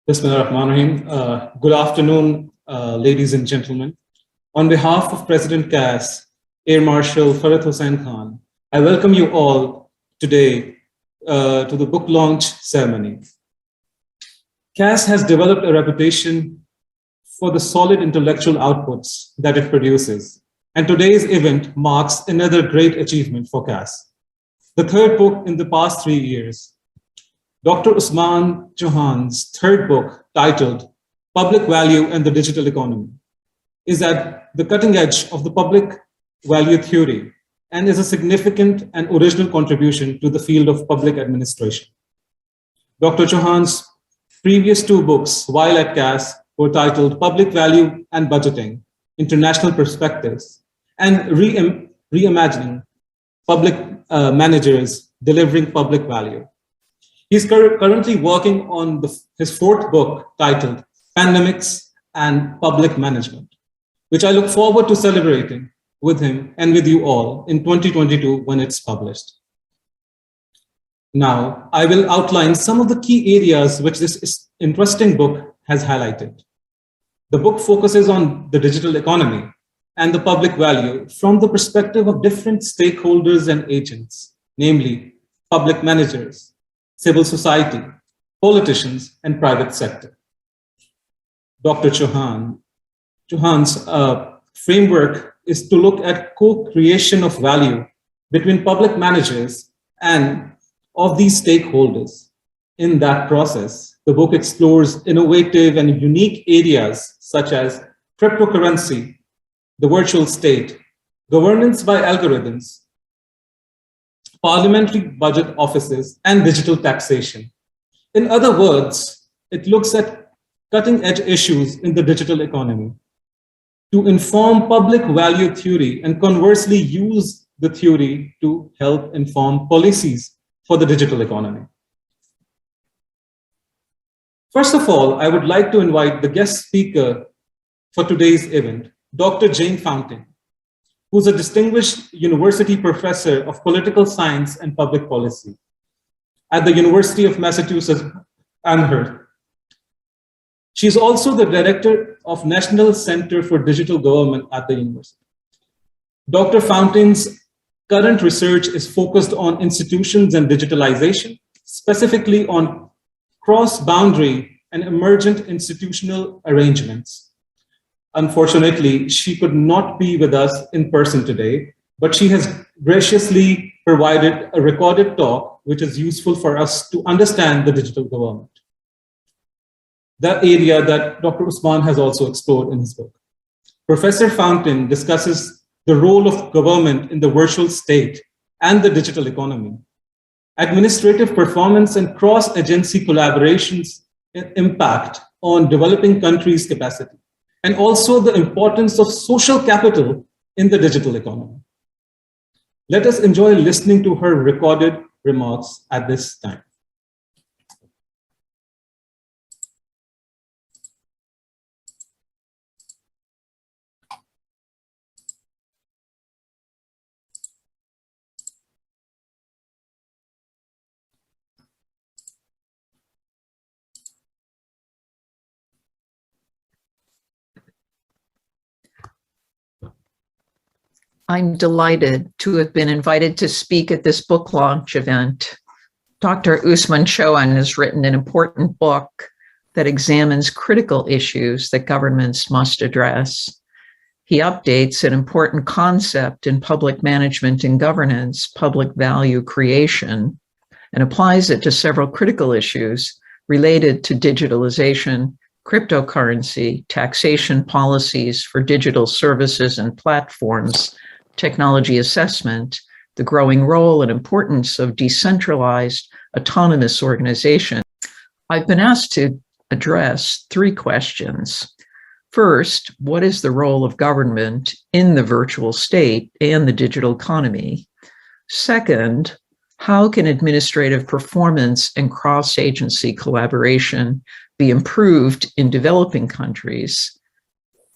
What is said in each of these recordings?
Bismillahirrahmanirrahim. Good afternoon, ladies and gentlemen. On behalf of President CAS, Air Marshal Farhat Hussain Khan, I welcome you all today to the book launch ceremony. CAS has developed a reputation for the solid intellectual outputs that it produces, and today's event marks another great achievement for CAS. The third book in the past 3 years, Dr. Usman Chohan's third book, titled Public Value and the Digital Economy, is at the cutting edge of the public value theory and is a significant and original contribution to the field of public administration. Dr. Chohan's previous 2 books, while at CAS, were titled Public Value and Budgeting, International Perspectives, and Reimagining Public Managers Delivering Public Value. He's currently working on his 4th book titled Pandemics and Public Management, which I look forward to celebrating with him and with you all in 2022 when it's published. Now, I will outline some of the key areas which this interesting book has highlighted. The book focuses on the digital economy and the public value from the perspective of different stakeholders and agents, namely public managers, civil society, politicians, and private sector. Dr. Chohan's framework is to look at co-creation of value between public managers and of these stakeholders. In that process, the book explores innovative and unique areas such as cryptocurrency, the virtual state, governance by algorithms, parliamentary budget offices, and digital taxation. In other words, it looks at cutting-edge issues in the digital economy to inform public value theory and conversely use the theory to help inform policies for the digital economy. First of all, I would like to invite the guest speaker for today's event, Dr. Jane Fountain, who's a distinguished university professor of political science and public policy at the University of Massachusetts Amherst. She's also the director of National Center for Digital Government at the university. Dr. Fountain's current research is focused on institutions and digitalization, specifically on cross-boundary and emergent institutional arrangements. Unfortunately, she could not be with us in person today, but she has graciously provided a recorded talk, which is useful for us to understand the digital government, the area that Dr. Usman has also explored in his book. Professor Fountain discusses the role of government in the virtual state and the digital economy, administrative performance and cross-agency collaborations impact on developing countries' capacity, and also the importance of social capital in the digital economy. Let us enjoy listening to her recorded remarks at this time. I'm delighted to have been invited to speak at this book launch event. Dr. Usman Chohan has written an important book that examines critical issues that governments must address. He updates an important concept in public management and governance, public value creation, and applies it to several critical issues related to digitalization, cryptocurrency, taxation policies for digital services and platforms, technology assessment, the growing role and importance of decentralized autonomous organization. I've been asked to address 3 questions. First, what is the role of government in the virtual state and the digital economy? Second, how can administrative performance and cross-agency collaboration be improved in developing countries?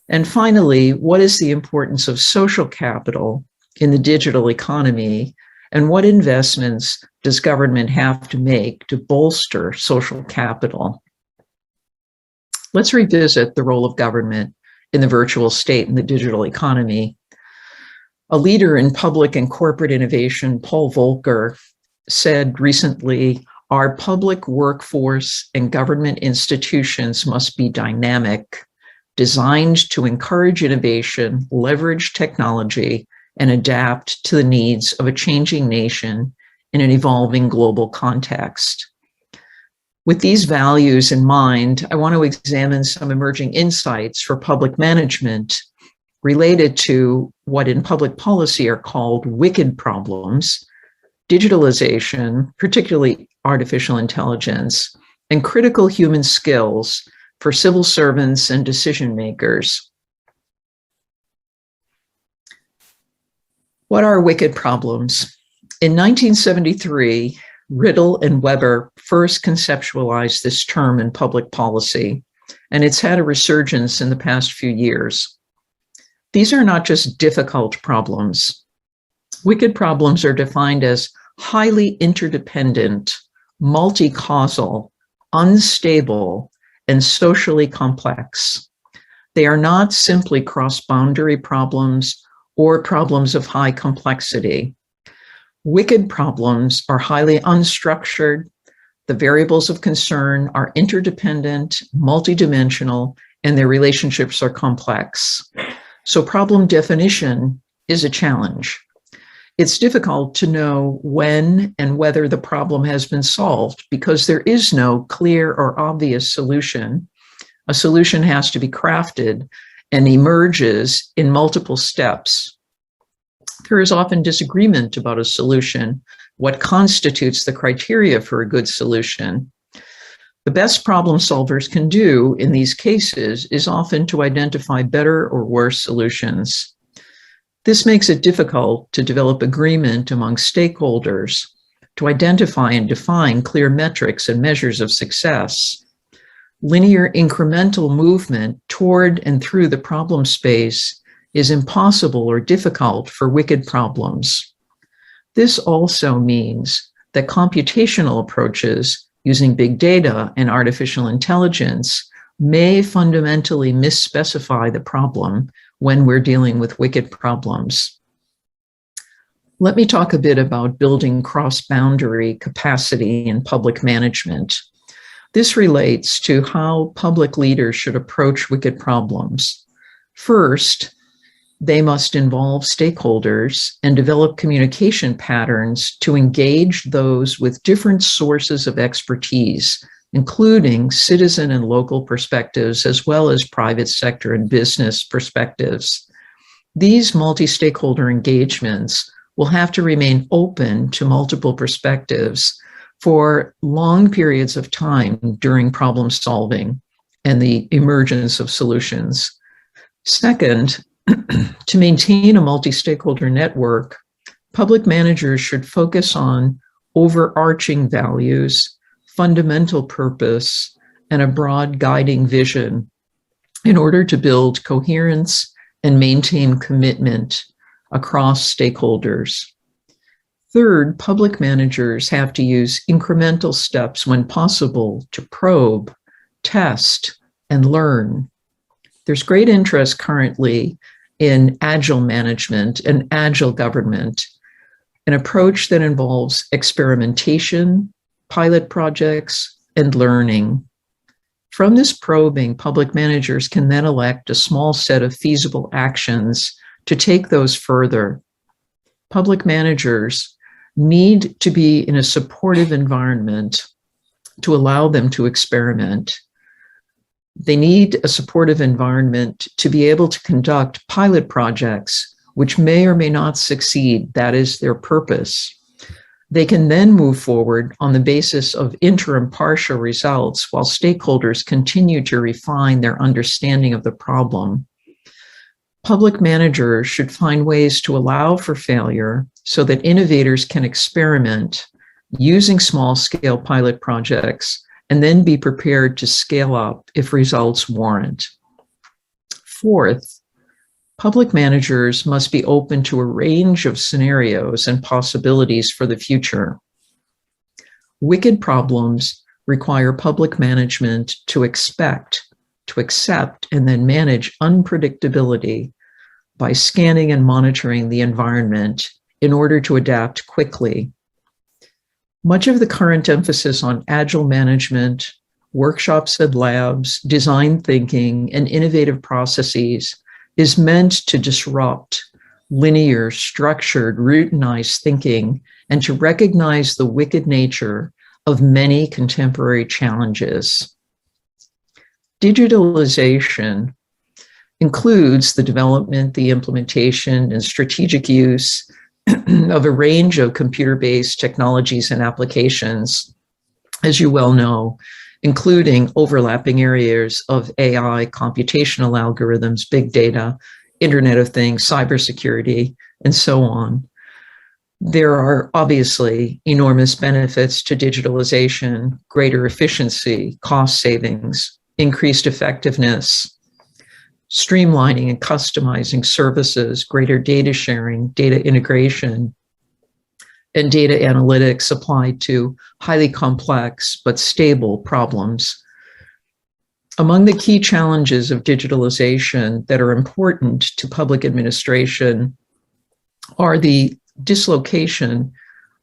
And finally, what is the importance of social capital in the digital economy, and what investments does government have to make to bolster social capital? Let's revisit the role of government in the virtual state and the digital economy. A leader in public and corporate innovation, Paul Volcker, said recently, our public workforce and government institutions must be dynamic, designed to encourage innovation, leverage technology, and adapt to the needs of a changing nation in an evolving global context. With these values in mind, I want to examine some emerging insights for public management related to what in public policy are called wicked problems, digitalization, particularly artificial intelligence, and critical human skills for civil servants and decision makers. What are wicked problems? In 1973, Riddle and Weber first conceptualized this term in public policy, and it's had a resurgence in the past few years. These are not just difficult problems. Wicked problems are defined as highly interdependent, multi-causal, unstable, and socially complex. They are not simply cross-boundary problems or problems of high complexity. Wicked problems are highly unstructured. The variables of concern are interdependent, multidimensional, and their relationships are complex. So problem definition is a challenge. It's difficult to know when and whether the problem has been solved because there is no clear or obvious solution. A solution has to be crafted and emerges in multiple steps. There is often disagreement about a solution, what constitutes the criteria for a good solution. The best problem solvers can do in these cases is often to identify better or worse solutions. This makes it difficult to develop agreement among stakeholders, to identify and define clear metrics and measures of success. Linear incremental movement toward and through the problem space is impossible or difficult for wicked problems. This also means that computational approaches using big data and artificial intelligence may fundamentally misspecify the problem when we're dealing with wicked problems. Let me talk a bit about building cross-boundary capacity in public management. This relates to how public leaders should approach wicked problems. First, they must involve stakeholders and develop communication patterns to engage those with different sources of expertise, including citizen and local perspectives, as well as private sector and business perspectives. These multi-stakeholder engagements will have to remain open to multiple perspectives for long periods of time during problem solving and the emergence of solutions. Second, to maintain a multi-stakeholder network, public managers should focus on overarching values, fundamental purpose, and a broad guiding vision in order to build coherence and maintain commitment across stakeholders. Third, public managers have to use incremental steps when possible to probe, test, and learn. There's great interest currently in agile management and agile government, an approach that involves experimentation, pilot projects, and learning. From this probing, public managers can then elect a small set of feasible actions to take those further. Public managers need to be in a supportive environment to allow them to experiment. They need a supportive environment to be able to conduct pilot projects, which may or may not succeed. That is their purpose. They can then move forward on the basis of interim partial results while stakeholders continue to refine their understanding of the problem. Public managers should find ways to allow for failure so that innovators can experiment using small-scale pilot projects and then be prepared to scale up if results warrant. Fourth, public managers must be open to a range of scenarios and possibilities for the future. Wicked problems require public management to expect to accept and then manage unpredictability by scanning and monitoring the environment in order to adapt quickly. Much of the current emphasis on agile management, workshops and labs, design thinking, and innovative processes is meant to disrupt linear, structured, routinized thinking and to recognize the wicked nature of many contemporary challenges. Digitalization includes the development, the implementation, and strategic use of a range of computer-based technologies and applications, as you well know, including overlapping areas of AI, computational algorithms, big data, Internet of Things, cybersecurity, and so on. There are obviously enormous benefits to digitalization, greater efficiency, cost savings, increased effectiveness, streamlining and customizing services, greater data sharing, data integration, and data analytics applied to highly complex but stable problems. Among the key challenges of digitalization that are important to public administration are the dislocation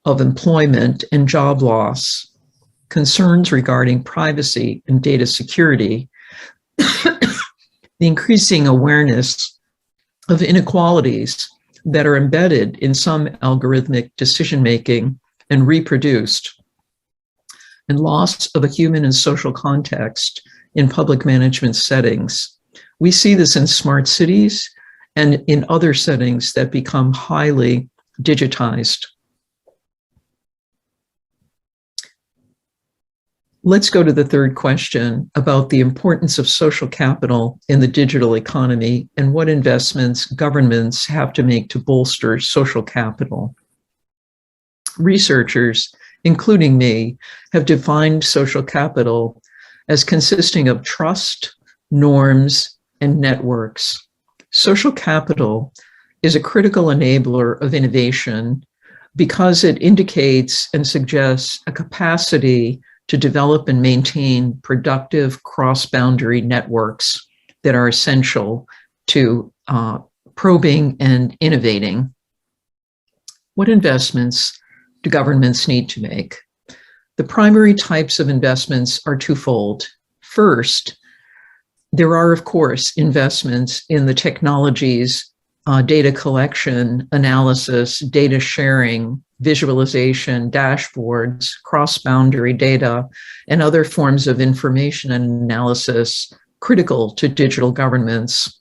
of employment and job loss, concerns regarding privacy and data security, the increasing awareness of inequalities that are embedded in some algorithmic decision-making and reproduced, and loss of a human and social context in public management settings. We see this in smart cities and in other settings that become highly digitized. Let's go to the third question about the importance of social capital in the digital economy and what investments governments have to make to bolster social capital. Researchers, including me, have defined social capital as consisting of trust, norms, and networks. Social capital is a critical enabler of innovation because it indicates and suggests a capacity to develop and maintain productive cross-boundary networks that are essential to probing and innovating. What investments do governments need to make? The primary types of investments are twofold. First, there are, of course, investments in the technologies, data collection, analysis, data sharing, visualization, dashboards, cross-boundary data, and other forms of information and analysis critical to digital governments.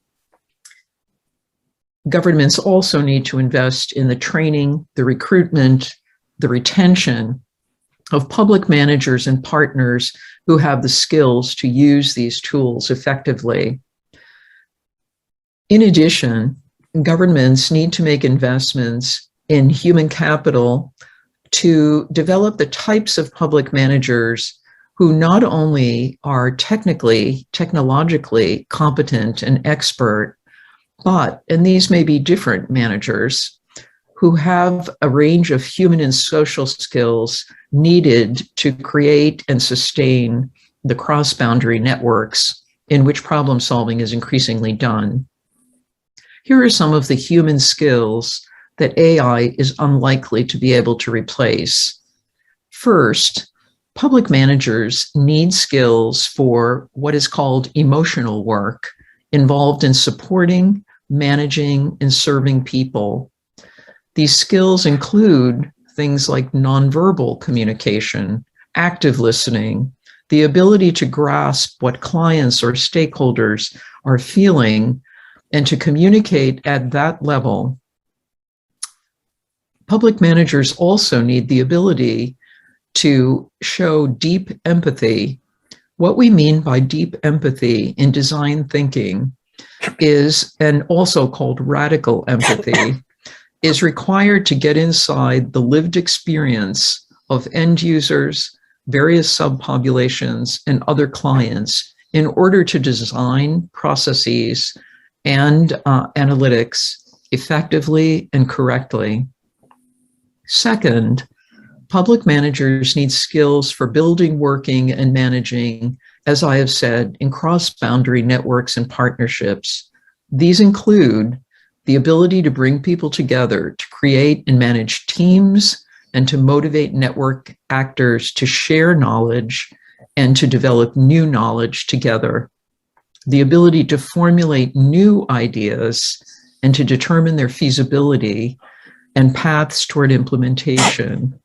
Governments also need to invest in the training, the recruitment, the retention of public managers and partners who have the skills to use these tools effectively. In addition, governments need to make investments in human capital to develop the types of public managers who not only are technologically competent and expert, but, and these may be different managers, who have a range of human and social skills needed to create and sustain the cross-boundary networks in which problem solving is increasingly done. Here are some of the human skills that AI is unlikely to be able to replace. First, public managers need skills for what is called emotional work, involved in supporting, managing, and serving people. These skills include things like nonverbal communication, active listening, the ability to grasp what clients or stakeholders are feeling and to communicate at that level. Public managers also need the ability to show deep empathy. What we mean by deep empathy in design thinking is, and also called radical empathy, is required to get inside the lived experience of end users, various subpopulations, and other clients in order to design processes and analytics effectively and correctly. Second, public managers need skills for building, working, and managing as I have said, in cross-boundary networks and partnerships. These include the ability to bring people together to create and manage teams and to motivate network actors to share knowledge and to develop new knowledge together. The ability to formulate new ideas and to determine their feasibility and paths toward implementation,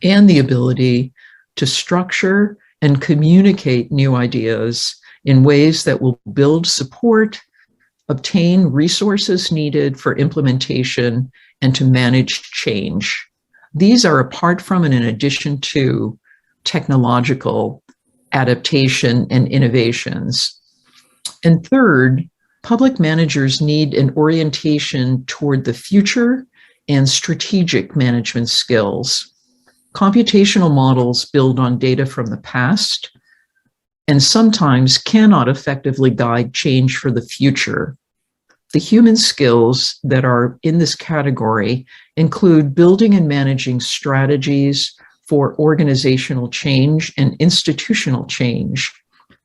and the ability to structure and communicate new ideas in ways that will build support, obtain resources needed for implementation, and to manage change. These are apart from and in addition to technological adaptation and innovations. And third, public managers need an orientation toward the future and strategic management skills. Computational models build on data from the past and sometimes cannot effectively guide change for the future. The human skills that are in this category include building and managing strategies for organizational change and institutional change,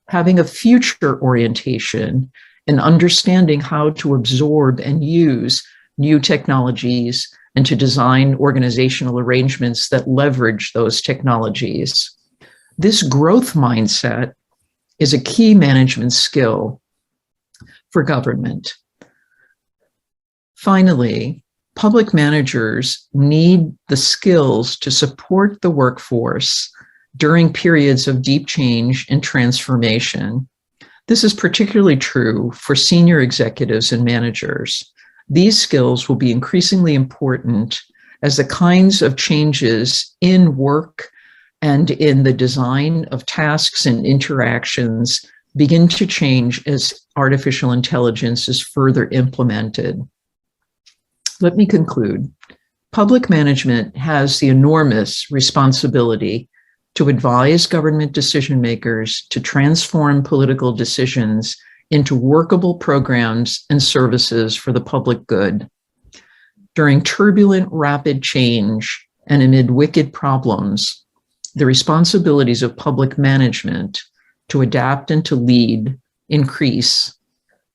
having a future orientation, and understanding how to absorb and use new technologies and to design organizational arrangements that leverage those technologies. This growth mindset is a key management skill for government. Finally, public managers need the skills to support the workforce during periods of deep change and transformation. This is particularly true for senior executives and managers. These skills will be increasingly important as the kinds of changes in work and in the design of tasks and interactions begin to change as artificial intelligence is further implemented. Let me conclude. Public management has the enormous responsibility to advise government decision makers to transform political decisions into workable programs and services for the public good. During turbulent, rapid change and amid wicked problems, the responsibilities of public management to adapt and to lead increase.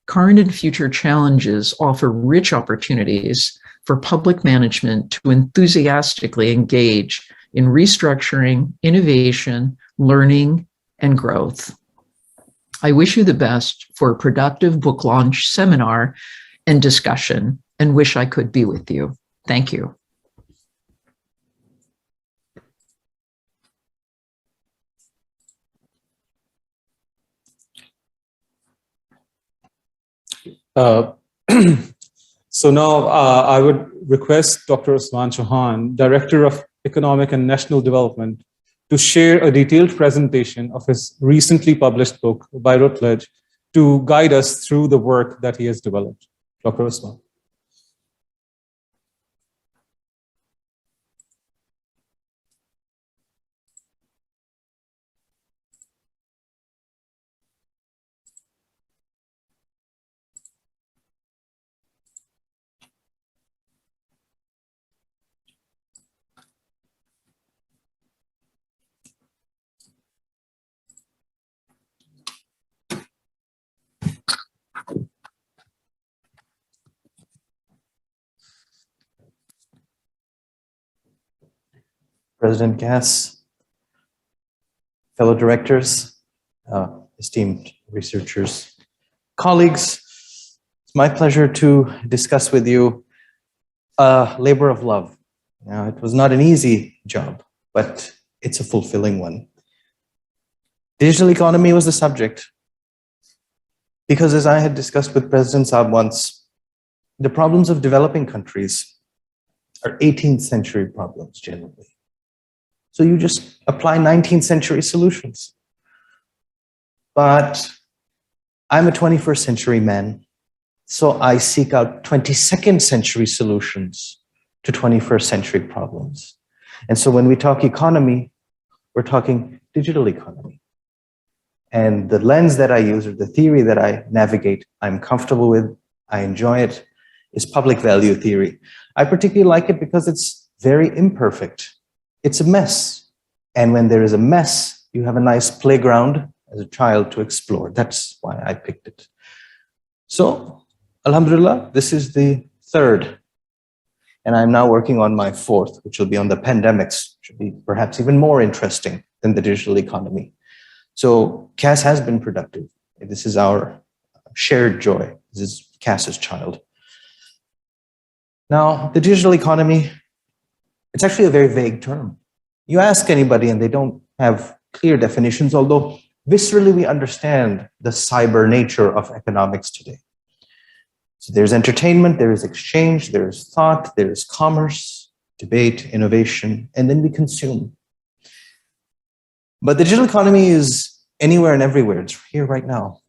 Current and future challenges offer rich opportunities for public management to enthusiastically engage in restructuring, innovation, learning, and growth. I wish you the best for a productive book launch seminar and discussion, and wish I could be with you. Thank you. So now I would request Dr. Usman Chohan, Director of Economic and National Development, to share a detailed presentation of his recently published book by Routledge to guide us through the work that he has developed. Dr. Usman. President Gass, fellow directors, esteemed researchers, colleagues, it's my pleasure to discuss with you a labor of love. Now, it was not an easy job, but it's a fulfilling one. Digital economy was the subject because, as I had discussed with President Saab once, the problems of developing countries are 18th century problems generally. So you just apply 19th century solutions. But I'm a 21st century man, so I seek out 22nd century solutions to 21st century problems. And so when we talk economy, we're talking digital economy. And the lens that I use, or the theory that I navigate, I'm comfortable with, I enjoy it, is public value theory. I particularly like it because it's very imperfect. It's a mess. And when there is a mess, you have a nice playground, as a child to explore. That's why I picked it. So, alhamdulillah, this is the third. And I'm now working on my fourth, which will be on the pandemics, which will be perhaps even more interesting than the digital economy. So Cass has been productive. This is our shared joy. This is Cass's child. Now, the digital economy, it's actually a very vague term. You ask anybody and they don't have clear definitions, although viscerally we understand the cyber nature of economics today. So there's entertainment, there is exchange, there is thought, there is commerce, debate, innovation, and then we consume. But the digital economy is anywhere and everywhere. It's here right now.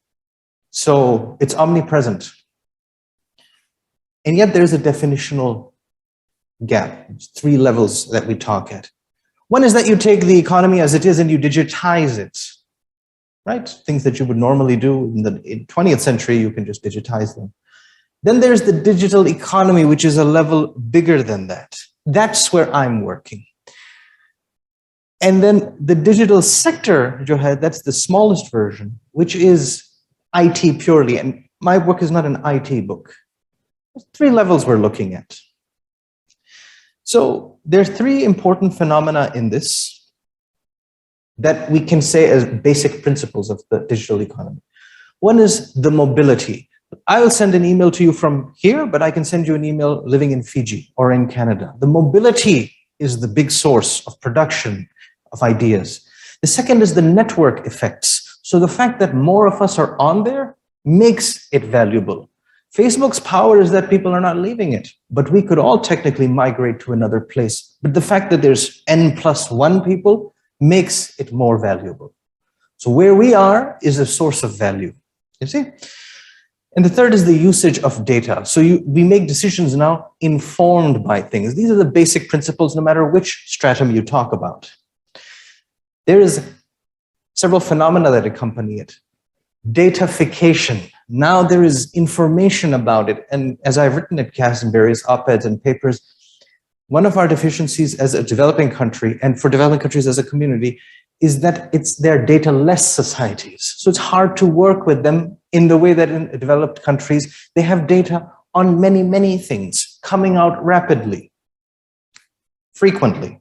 So it's omnipresent. And yet there's a definitional gap. There's three levels that we talk at. One is that you take the economy as it is and you digitize it, right? Things that you would normally do in the 20th century, you can just digitize them. Then there's the digital economy, which is a level bigger than that. That's where I'm working. And then the digital sector, Chohan, that's the smallest version, which is IT purely. And my book is not an IT book. There's three levels we're looking at. So there are three important phenomena in this that we can say as basic principles of the digital economy. One is the mobility. I'll send an email to you from here, but I can send you an email living in Fiji or in Canada. The mobility is the big source of production of ideas. The second is the network effects. So the fact that more of us are on there makes it valuable. Facebook's power is that people are not leaving it, but we could all technically migrate to another place. But the fact that there's N+1 people makes it more valuable. So where we are is a source of value, you see? And the third is the usage of data. So we make decisions now informed by things. These are the basic principles, no matter which stratum you talk about. There is several phenomena that accompany it. Datafication. Now there is information about it. And as I've written at Cass in various op-eds and papers, one of our deficiencies as a developing country, and for developing countries as a community, is that they're data-less societies. So it's hard to work with them in the way that in developed countries, they have data on many, many things coming out rapidly, frequently.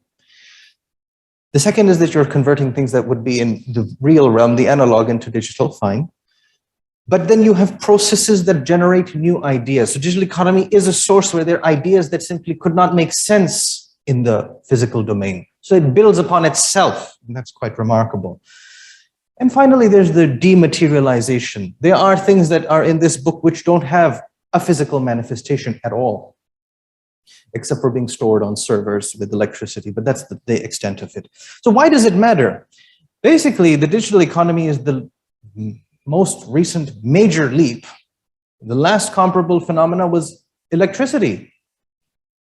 The second is that you're converting things that would be in the real realm, the analog, into digital, fine. But then you have processes that generate new ideas. So digital economy is a source where there are ideas that simply could not make sense in the physical domain. So it builds upon itself, and that's quite remarkable. And finally, there's the dematerialization. There are things that are in this book which don't have a physical manifestation at all, except for being stored on servers with electricity, but that's the extent of it. So why does it matter? Basically, the digital economy is the most recent major leap. The last comparable phenomena was electricity.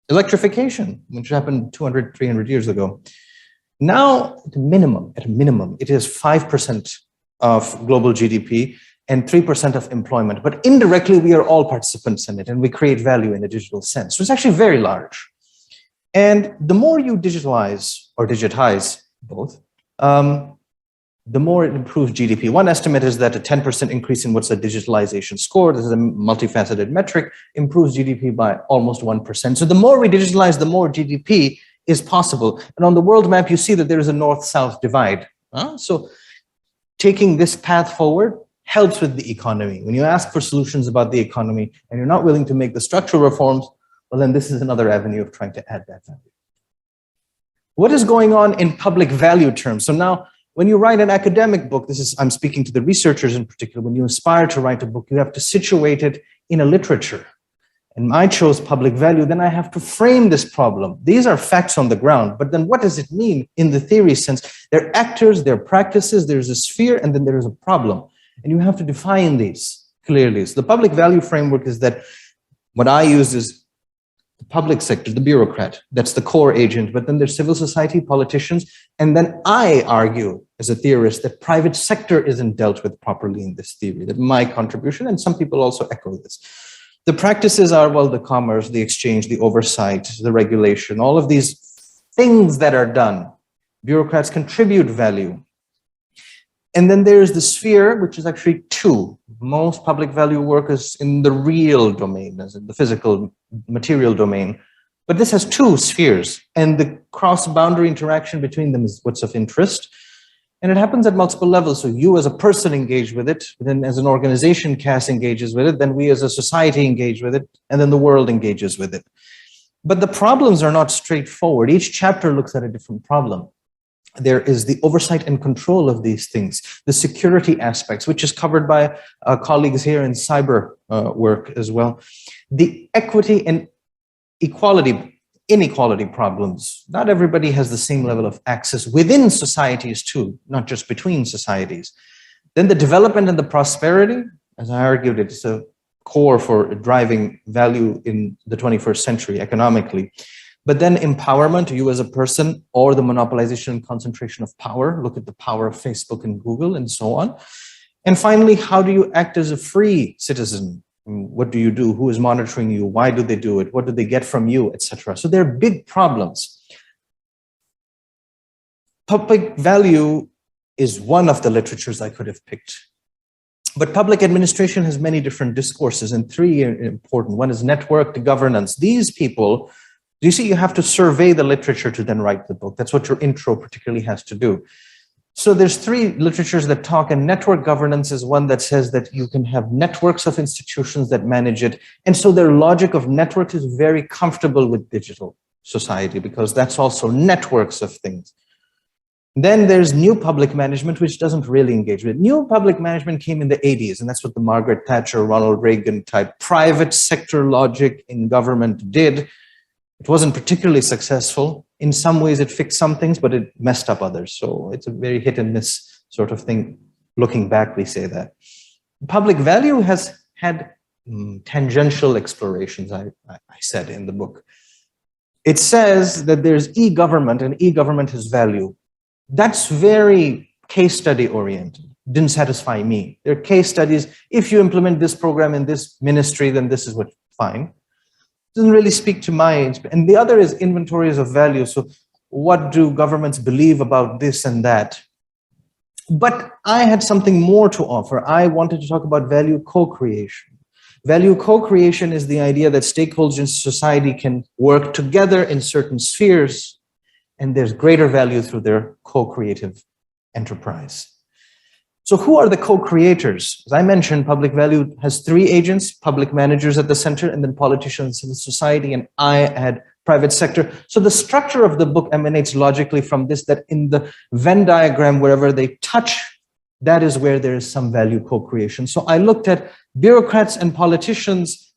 Electrification, which happened 200, 300 years ago. Now, at a minimum, it is 5% of global GDP and 3% of employment. But indirectly, we are all participants in it, and we create value in a digital sense. So it's actually very large. And the more you digitalize, or digitize, both, the more it improves GDP. One estimate is that a 10% increase in what's a digitalization score, this is a multifaceted metric, improves GDP by almost 1%. So the more we digitalize, the more GDP is possible. And on the world map, you see that there is a north-south divide. So taking this path forward helps with the economy. When you ask for solutions about the economy and you're not willing to make the structural reforms, well, then this is another avenue of trying to add that value. What is going on in public value terms? So now, when you write an academic book, I'm speaking to the researchers in particular, when you aspire to write a book, you have to situate it in a literature. And I chose public value, then I have to frame this problem. These are facts on the ground, but then what does it mean in the theory sense? They're actors, they're practices, there's a sphere, and then there is a problem. And you have to define these clearly. So the public value framework is that what I use is the public sector, the bureaucrat, that's the core agent, but then there's civil society, politicians, and then I argue as a theorist that private sector isn't dealt with properly in this theory, that my contribution, and some people also echo this. The practices are, well, the commerce, the exchange, the oversight, the regulation, all of these things that are done. Bureaucrats contribute value. And then there's the sphere, which is actually two. Most public value work is in the real domain, as in the physical material domain. But this has two spheres, and the cross-boundary interaction between them is what's of interest. And it happens at multiple levels. So you as a person engage with it, then as an organization, CAS engages with it, then we as a society engage with it, and then the world engages with it. But the problems are not straightforward. Each chapter looks at a different problem. There is the oversight and control of these things, the security aspects, which is covered by colleagues here in cyber work as well. The equity and inequality problems. Not everybody has the same level of access within societies too, not just between societies. Then the development and the prosperity, as I argued, it's a core for driving value in the 21st century economically. But then empowerment, you as a person, or the monopolization and concentration of power. Look at the power of Facebook and Google and so on. And finally, how do you act as a free citizen? What do you do? Who is monitoring you? Why do they do it? What do they get from you, etc.? So they're big problems. Public value is one of the literatures I could have picked. But public administration has many different discourses, and three are important. One is networked governance. These people, you see, you have to survey the literature to then write the book. That's what your intro particularly has to do. So there's three literatures that talk, and network governance is one that says that you can have networks of institutions that manage it. And so their logic of networks is very comfortable with digital society, because that's also networks of things. Then there's new public management, which doesn't really engage with it. New public management came in the 80s, and that's what the Margaret Thatcher, Ronald Reagan type private sector logic in government did. It wasn't particularly successful. In some ways, it fixed some things, but it messed up others. So it's a very hit and miss sort of thing. Looking back, we say that. Public value has had tangential explorations, I said in the book. It says that there's e-government, and e-government has value. That's very case study oriented. Didn't satisfy me. There are case studies. If you implement this program in this ministry, then this is what's fine. Doesn't really speak to my age. And the other is inventories of value. So what do governments believe about this and that? But I had something more to offer. I wanted to talk about value co-creation. Value co-creation is the idea that stakeholders in society can work together in certain spheres, and there's greater value through their co-creative enterprise. So who are the co-creators? As I mentioned, public value has three agents: public managers at the center, and then politicians, civil society, and I had private sector. So the structure of the book emanates logically from this, that in the Venn diagram, wherever they touch, that is where there is some value co-creation. So I looked at bureaucrats and politicians,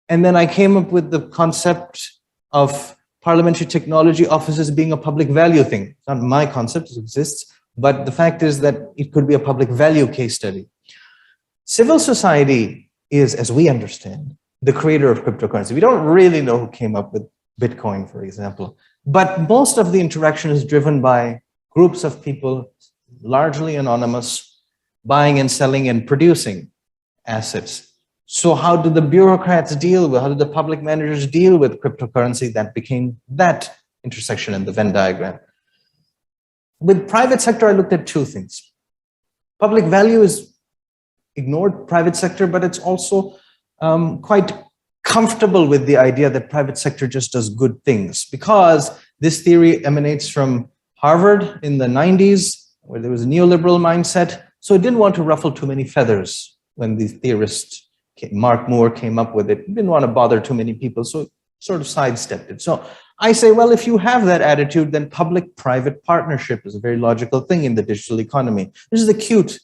and then I came up with the concept of parliamentary technology offices being a public value thing. It's not my concept, it exists, but the fact is that it could be a public value case study. Civil society is, as we understand, the creator of cryptocurrency. We don't really know who came up with Bitcoin, for example, but most of the interaction is driven by groups of people, largely anonymous, buying and selling and producing assets. So how do the bureaucrats deal with, how do the public managers deal with cryptocurrency? That became that intersection in the Venn diagram. With private sector, I looked at two things. Public value is ignored, private sector, but it's also quite comfortable with the idea that private sector just does good things, because this theory emanates from Harvard in the 90s, where there was a neoliberal mindset. So it didn't want to ruffle too many feathers when the theorists, Mark Moore, came up with it. It didn't want to bother too many people, so it sort of sidestepped it. So I say, well, if you have that attitude, then public-private partnership is a very logical thing in the digital economy. This is acute.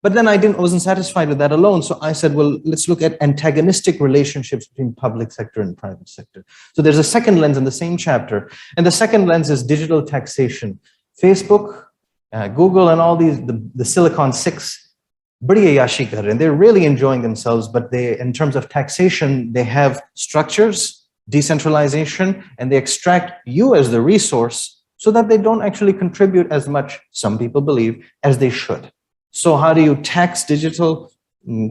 But then I wasn't satisfied with that alone. So I said, well, let's look at antagonistic relationships between public sector and private sector. So there's a second lens in the same chapter. And the second lens is digital taxation. Facebook, Google, and all these, the Silicon Six, and they're really enjoying themselves, but they, in terms of taxation, they have structures, decentralization, and they extract you as the resource so that they don't actually contribute as much, some people believe, as they should. So how do you tax digital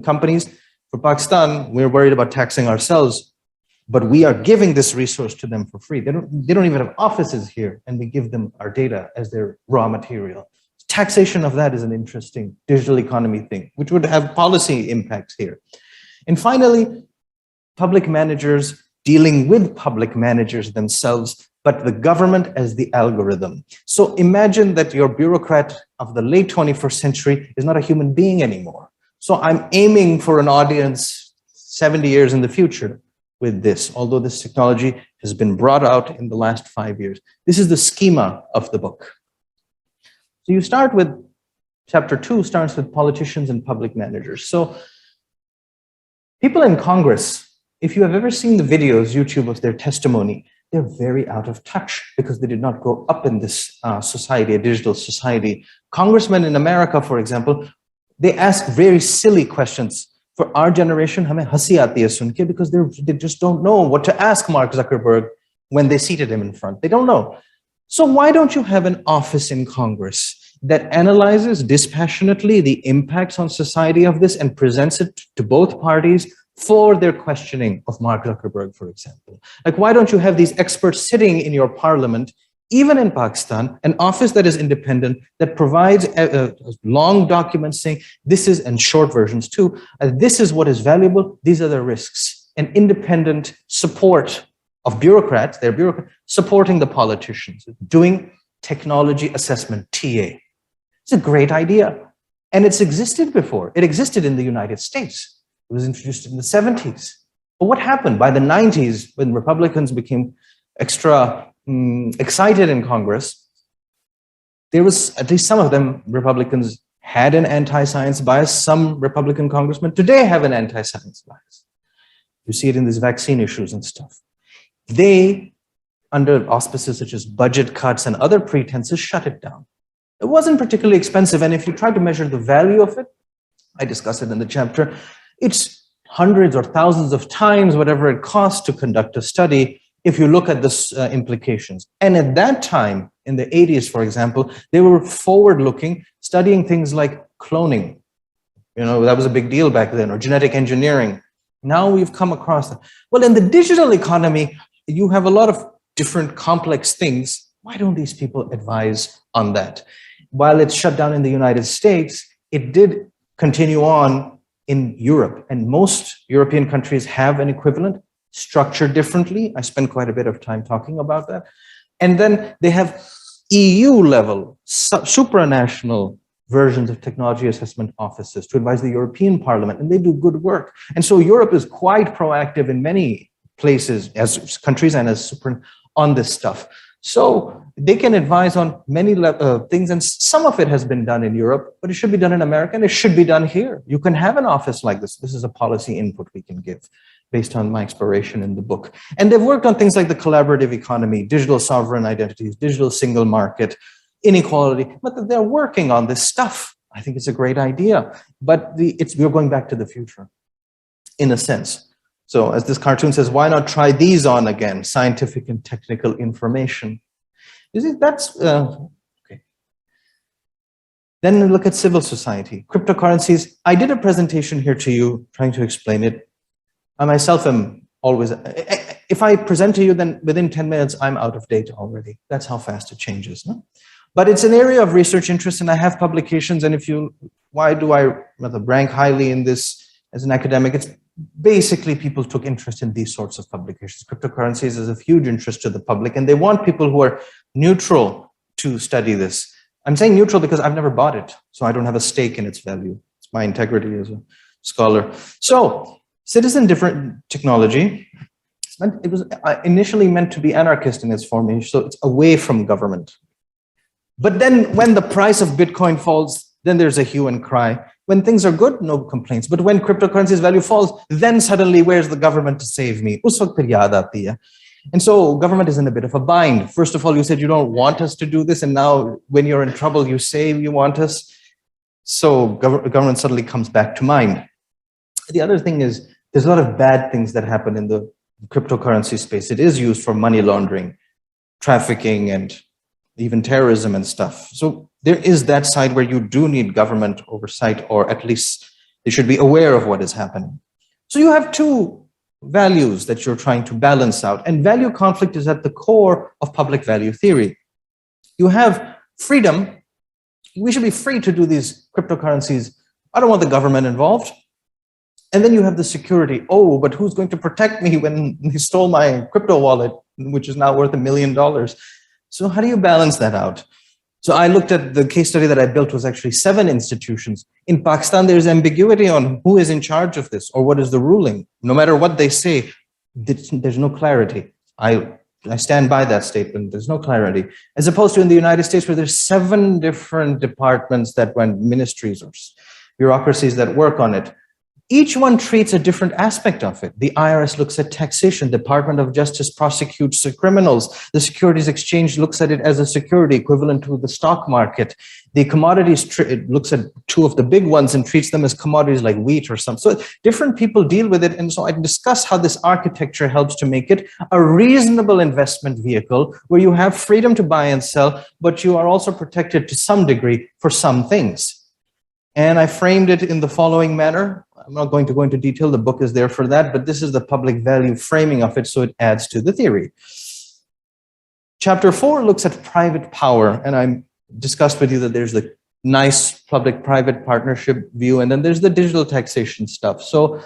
companies? For Pakistan, we're worried about taxing ourselves, but we are giving this resource to them for free. They don't even have offices here, and we give them our data as their raw material. It's Taxation of that is an interesting digital economy thing, which would have policy impacts here. And finally, public managers dealing with public managers themselves, but the government as the algorithm. So imagine that your bureaucrat of the late 21st century is not a human being anymore. So I'm aiming for an audience 70 years in the future with this, although this technology has been brought out in the last 5 years. This is the schema of the book. So you start with, chapter 2 starts with politicians and public managers. So people in Congress, if you have ever seen the videos, YouTube, of their testimony, they're very out of touch because they did not grow up in this society, a digital society. Congressmen in America, for example, they ask very silly questions. For our generation, hame hasi aati hai sun ke, because they just don't know what to ask Mark Zuckerberg when they seated him in front. They don't know. So why don't you have an office in Congress that analyzes dispassionately the impacts on society of this and presents it to both parties for their questioning of Mark Zuckerberg, for example? Like, why don't you have these experts sitting in your parliament, even in Pakistan, an office that is independent, that provides long documents saying this is, and short versions too, this is what is valuable, these are the risks, and independent support of bureaucrats, their bureaucrats, supporting the politicians, doing technology assessment, TA. It's a great idea. And it's existed before. It existed in the United States. It was introduced in the 70s. But what happened by the 90s, when Republicans became extra excited in Congress? There was, at least some of them, Republicans had an anti-science bias. Some Republican congressmen today have an anti-science bias. You see it in these vaccine issues and stuff. They, under auspices such as budget cuts and other pretenses, shut it down. It wasn't particularly expensive, and if you try to measure the value of it, I discuss it in the chapter, it's hundreds or thousands of times whatever it costs to conduct a study if you look at the implications. And at that time, in the 80s, for example, they were forward-looking, studying things like cloning. You know, that was a big deal back then, or genetic engineering. Now we've come across that. Well, in the digital economy, you have a lot of different complex things. Why don't these people advise on that? While it's shut down in the United States, it did continue on in Europe, and most European countries have an equivalent, structured differently. I spent quite a bit of time talking about that. And then they have EU level, supranational versions of technology assessment offices to advise the European Parliament, and they do good work. And so Europe is quite proactive in many places as countries and as on this stuff. So they can advise on many things, and some of it has been done in Europe, but it should be done in America, and it should be done here. You can have an office like this. This is a policy input we can give based on my exploration in the book. And they've worked on things like the collaborative economy, digital sovereign identities, digital single market, inequality, but they're working on this stuff. I think it's a great idea, but we're going back to the future, in a sense. So as this cartoon says, why not try these on again? Scientific and technical information. You see, that's, okay. Then look at civil society, cryptocurrencies. I did a presentation here to you trying to explain it. I myself am always, if I present to you, then within 10 minutes, I'm out of date already. That's how fast it changes. No? But it's an area of research interest, and I have publications. And why do I rather rank highly in this as an academic? It's basically people took interest in these sorts of publications. Cryptocurrencies is of huge interest to the public, and they want people who are neutral to study this. I'm saying neutral because I've never bought it, so I don't have a stake in its value. It's my integrity as a scholar. So citizen different technology, it was initially meant to be anarchist in its formation, so it's away from government. But then when the price of Bitcoin falls, then there's a hue and cry. When things are good, no complaints. But when cryptocurrency's value falls, then suddenly, where's the government to save me? Us waqt phir yaad aati hai. And so government is in a bit of a bind. First of all, you said you don't want us to do this, and now when you're in trouble, you say you want us. So government suddenly comes back to mind. The other thing is, there's a lot of bad things that happen in the cryptocurrency space. It is used for money laundering, trafficking, and even terrorism and stuff. So there is that side where you do need government oversight, or at least they should be aware of what is happening. So you have two values that you're trying to balance out, and value conflict is at the core of public value theory. You have freedom we should be free to do these cryptocurrencies. I don't want the government involved. And then you have the security. Oh, but who's going to protect me when he stole my crypto wallet, which is now worth $1 million? So how do you balance that out? So I looked at the case study that I built was actually 7 institutions. In Pakistan, there's ambiguity on who is in charge of this or what is the ruling. No matter what they say, there's no clarity. I stand by that statement. There's no clarity. As opposed to in the United States, where there's 7 different departments that went ministries or bureaucracies that work on it. Each one treats a different aspect of it. The IRS looks at taxation. Department of Justice prosecutes the criminals. The Securities Exchange looks at it as a security equivalent to the stock market. The commodities, it looks at 2 of the big ones and treats them as commodities like wheat or something. So different people deal with it. And so I discuss how this architecture helps to make it a reasonable investment vehicle where you have freedom to buy and sell, but you are also protected to some degree for some things. And I framed it in the following manner. I'm not going to go into detail. The book is there for that, but this is the public value framing of it, so it adds to the theory. Chapter 4 looks at private power, and I discussed with you that there's the nice public-private partnership view, and then there's the digital taxation stuff. So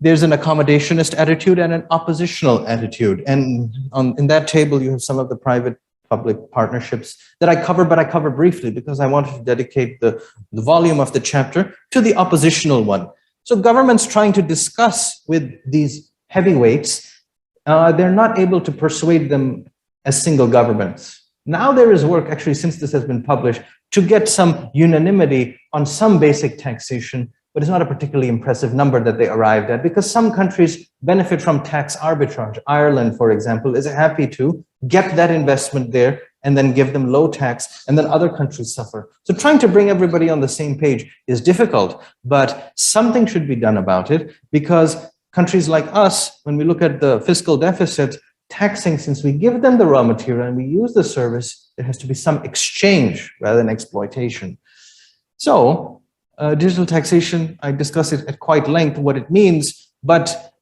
there's an accommodationist attitude and an oppositional attitude. And in that table, you have some of the private-public partnerships that I cover, but I cover briefly because I wanted to dedicate the volume of the chapter to the oppositional one. So governments trying to discuss with these heavyweights, they're not able to persuade them as single governments. Now there is work, actually, since this has been published, to get some unanimity on some basic taxation, but it's not a particularly impressive number that they arrived at because some countries benefit from tax arbitrage. Ireland, for example, is happy to get that investment there and then give them low tax, and then other countries suffer. So trying to bring everybody on the same page is difficult, but something should be done about it because countries like us, when we look at the fiscal deficit, taxing, since we give them the raw material and we use the service, there has to be some exchange rather than exploitation. So digital taxation, I discuss it at quite length, what it means, but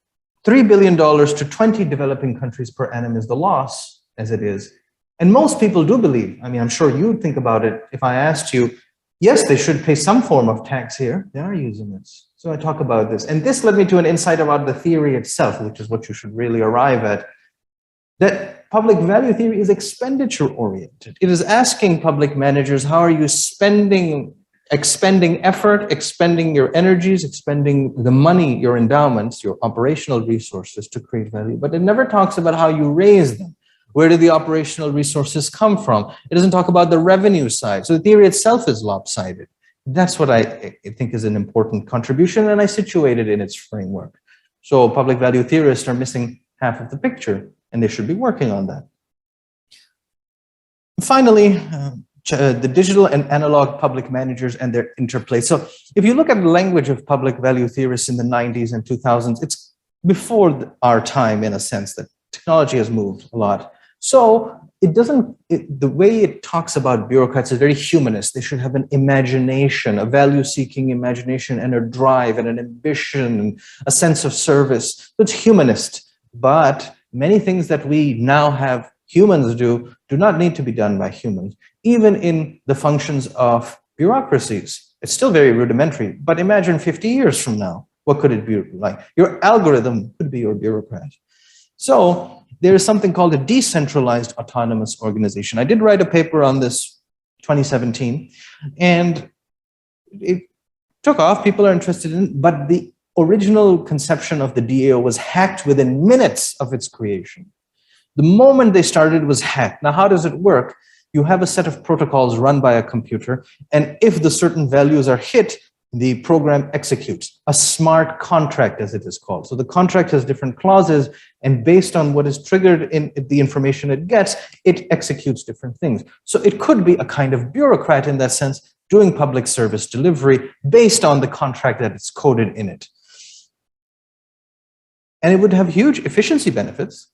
$3 billion to 20 developing countries per annum is the loss as it is. And most people do believe, I mean, I'm sure you'd think about it if I asked you, yes, they should pay some form of tax here. They are using this. So I talk about this. And this led me to an insight about the theory itself, which is what you should really arrive at. That public value theory is expenditure oriented. It is asking public managers, how are you expending effort, expending your energies, expending the money, your endowments, your operational resources to create value. But it never talks about how you raise them. Where do the operational resources come from? It doesn't talk about the revenue side. So the theory itself is lopsided. That's what I think is an important contribution, and I situate it in its framework. So public value theorists are missing half of the picture, and they should be working on that. Finally, the digital and analog public managers and their interplay. So if you look at the language of public value theorists in the 90s and 2000s, it's before our time in a sense that technology has moved a lot. So the way it talks about bureaucrats is very humanist. They should have an imagination, a value-seeking imagination, and a drive and an ambition and a sense of service. So it's humanist. But many things that we now have humans do not need to be done by humans, even in the functions of bureaucracies. It's still very rudimentary, but imagine 50 years from now, what could it be like? Your algorithm could be your bureaucrat. So there is something called a decentralized autonomous organization. I did write a paper on this 2017, and it took off. People are interested in it, but the original conception of the DAO was hacked within minutes of its creation. The moment they started, it was hacked. Now, how does it work? You have a set of protocols run by a computer, and if the certain values are hit, the program executes a smart contract, as it is called. So the contract has different clauses, and based on what is triggered in the information it gets, it executes different things. So it could be a kind of bureaucrat in that sense, doing public service delivery based on the contract that it's coded in it. And it would have huge efficiency benefits,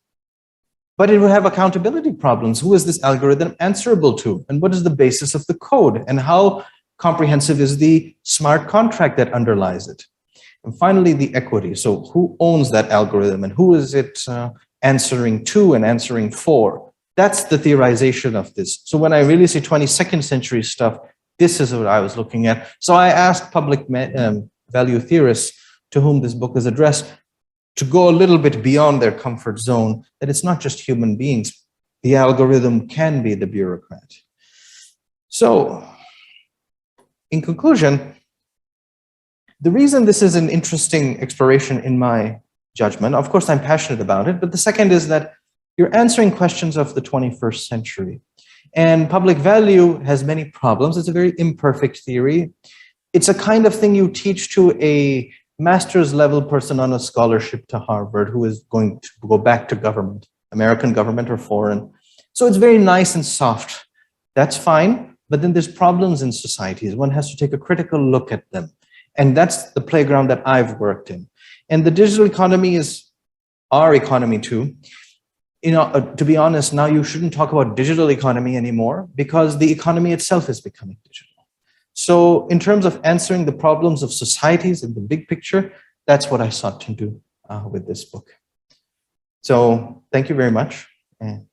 but it would have accountability problems. Who is this algorithm answerable to? And what is the basis of the code? And how comprehensive is the smart contract that underlies it? And finally, the equity. So who owns that algorithm and who is it answering to and answering for? That's the theorization of this. So when I really say 22nd century stuff, This is what I was looking at. So I asked public value theorists to whom this book is addressed to go a little bit beyond their comfort zone, that it's not just human beings. The algorithm can be the bureaucrat. So, in conclusion, the reason this is an interesting exploration in my judgment, of course, I'm passionate about it, but the second is that you're answering questions of the 21st century. And public value has many problems. It's a very imperfect theory. It's a kind of thing you teach to a master's level person on a scholarship to Harvard who is going to go back to government, American government or foreign. So it's very nice and soft. That's fine. But then there's problems in societies. One has to take a critical look at them. And that's the playground that I've worked in. And the digital economy is our economy too. You know, to be honest, now you shouldn't talk about digital economy anymore because the economy itself is becoming digital. So in terms of answering the problems of societies in the big picture, that's what I sought to do with this book. So thank you very much. And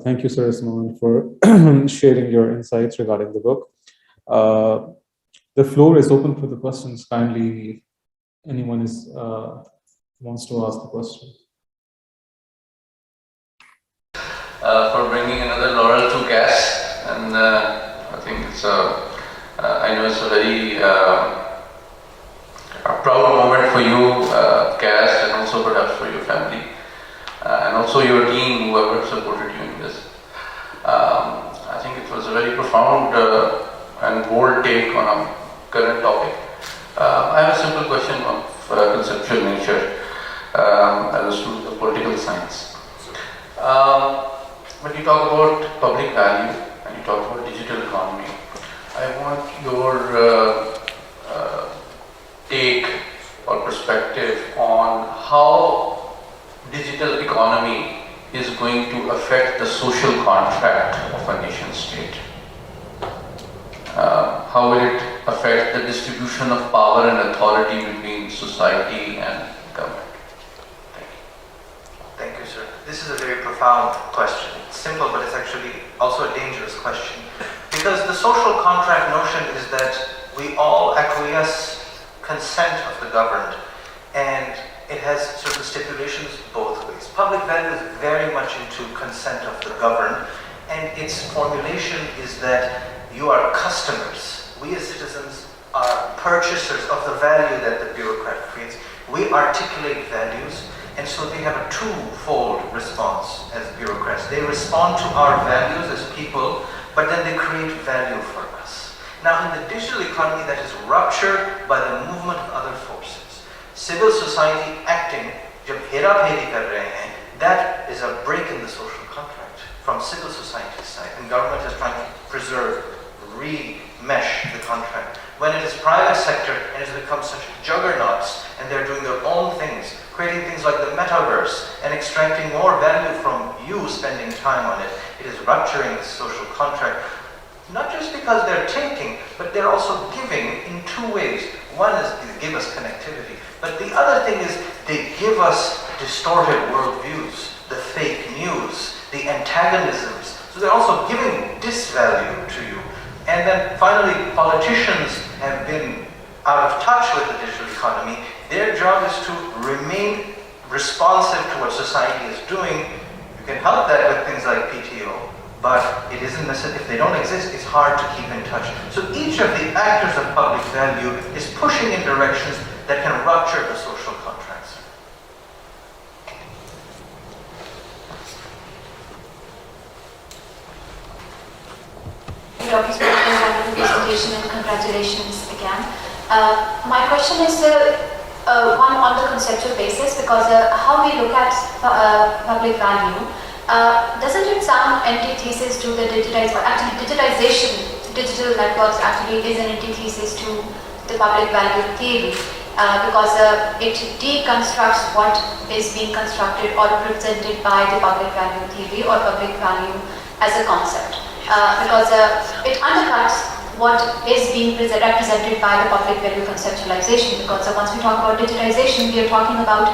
thank you, Sir Usman, for sharing your insights regarding the book. The floor is open for the questions. Kindly, anyone wants to ask the question. For bringing another laurel to Cass, and I think it's I know it's a very a proud moment for you, Cass, and also perhaps for your family, and also your team, whoever supported you in this. I think it was a very profound and bold take on a current topic. I have a simple question of conceptual nature as a student of political science. When you talk about public value and you talk about digital economy, I want your take or perspective on how digital economy is going to affect the social contract of a nation state. How will it affect the distribution of power and authority between society and government? Thank you. Thank you, sir. This is a very profound question. It's simple, but it's actually also a dangerous question. Because the social contract notion is that we all acquiesce consent of the governed, and it has certain stipulations both ways. Public value is very much into consent of the governed, and its formulation is that you are customers. We as citizens are purchasers of the value that the bureaucrat creates. We articulate values, and so they have a twofold response as bureaucrats. They respond to our values as people, but then they create value for us. Now, in the digital economy, that is ruptured by the movement of other forces. Civil society acting, jab hera-pheri kar rahe hain, that is a break in the social contract from civil society's side, and government is trying to preserve, re-mesh the contract. When it is private sector and it has become such juggernauts and they're doing their own things, creating things like the metaverse and extracting more value from you spending time on it, it is rupturing the social contract. Not just because they're taking, but they're also giving in two ways. One is they give us connectivity, but the other thing is they give us distorted worldviews, the fake news, the antagonisms. So they're also giving disvalue to you. And then finally, politicians have been out of touch with the digital economy. Their job is to remain responsive to what society is doing. You can help that with things like PTO, but it isn't necessary. If they don't exist, it's hard to keep in touch. So each of the actors of public value is pushing in directions that can rupture the social contracts. Dr. Usman, for a wonderful presentation and congratulations again. My question is one on the conceptual basis, because how we look at public value, doesn't it sound antithesis to the digitization? Digital networks actually is an antithesis to the public value theory, because it deconstructs what is being constructed or represented by the public value theory or public value as a concept. Because it undercuts what is being represented by the public value conceptualization, because once we talk about digitization, we are talking about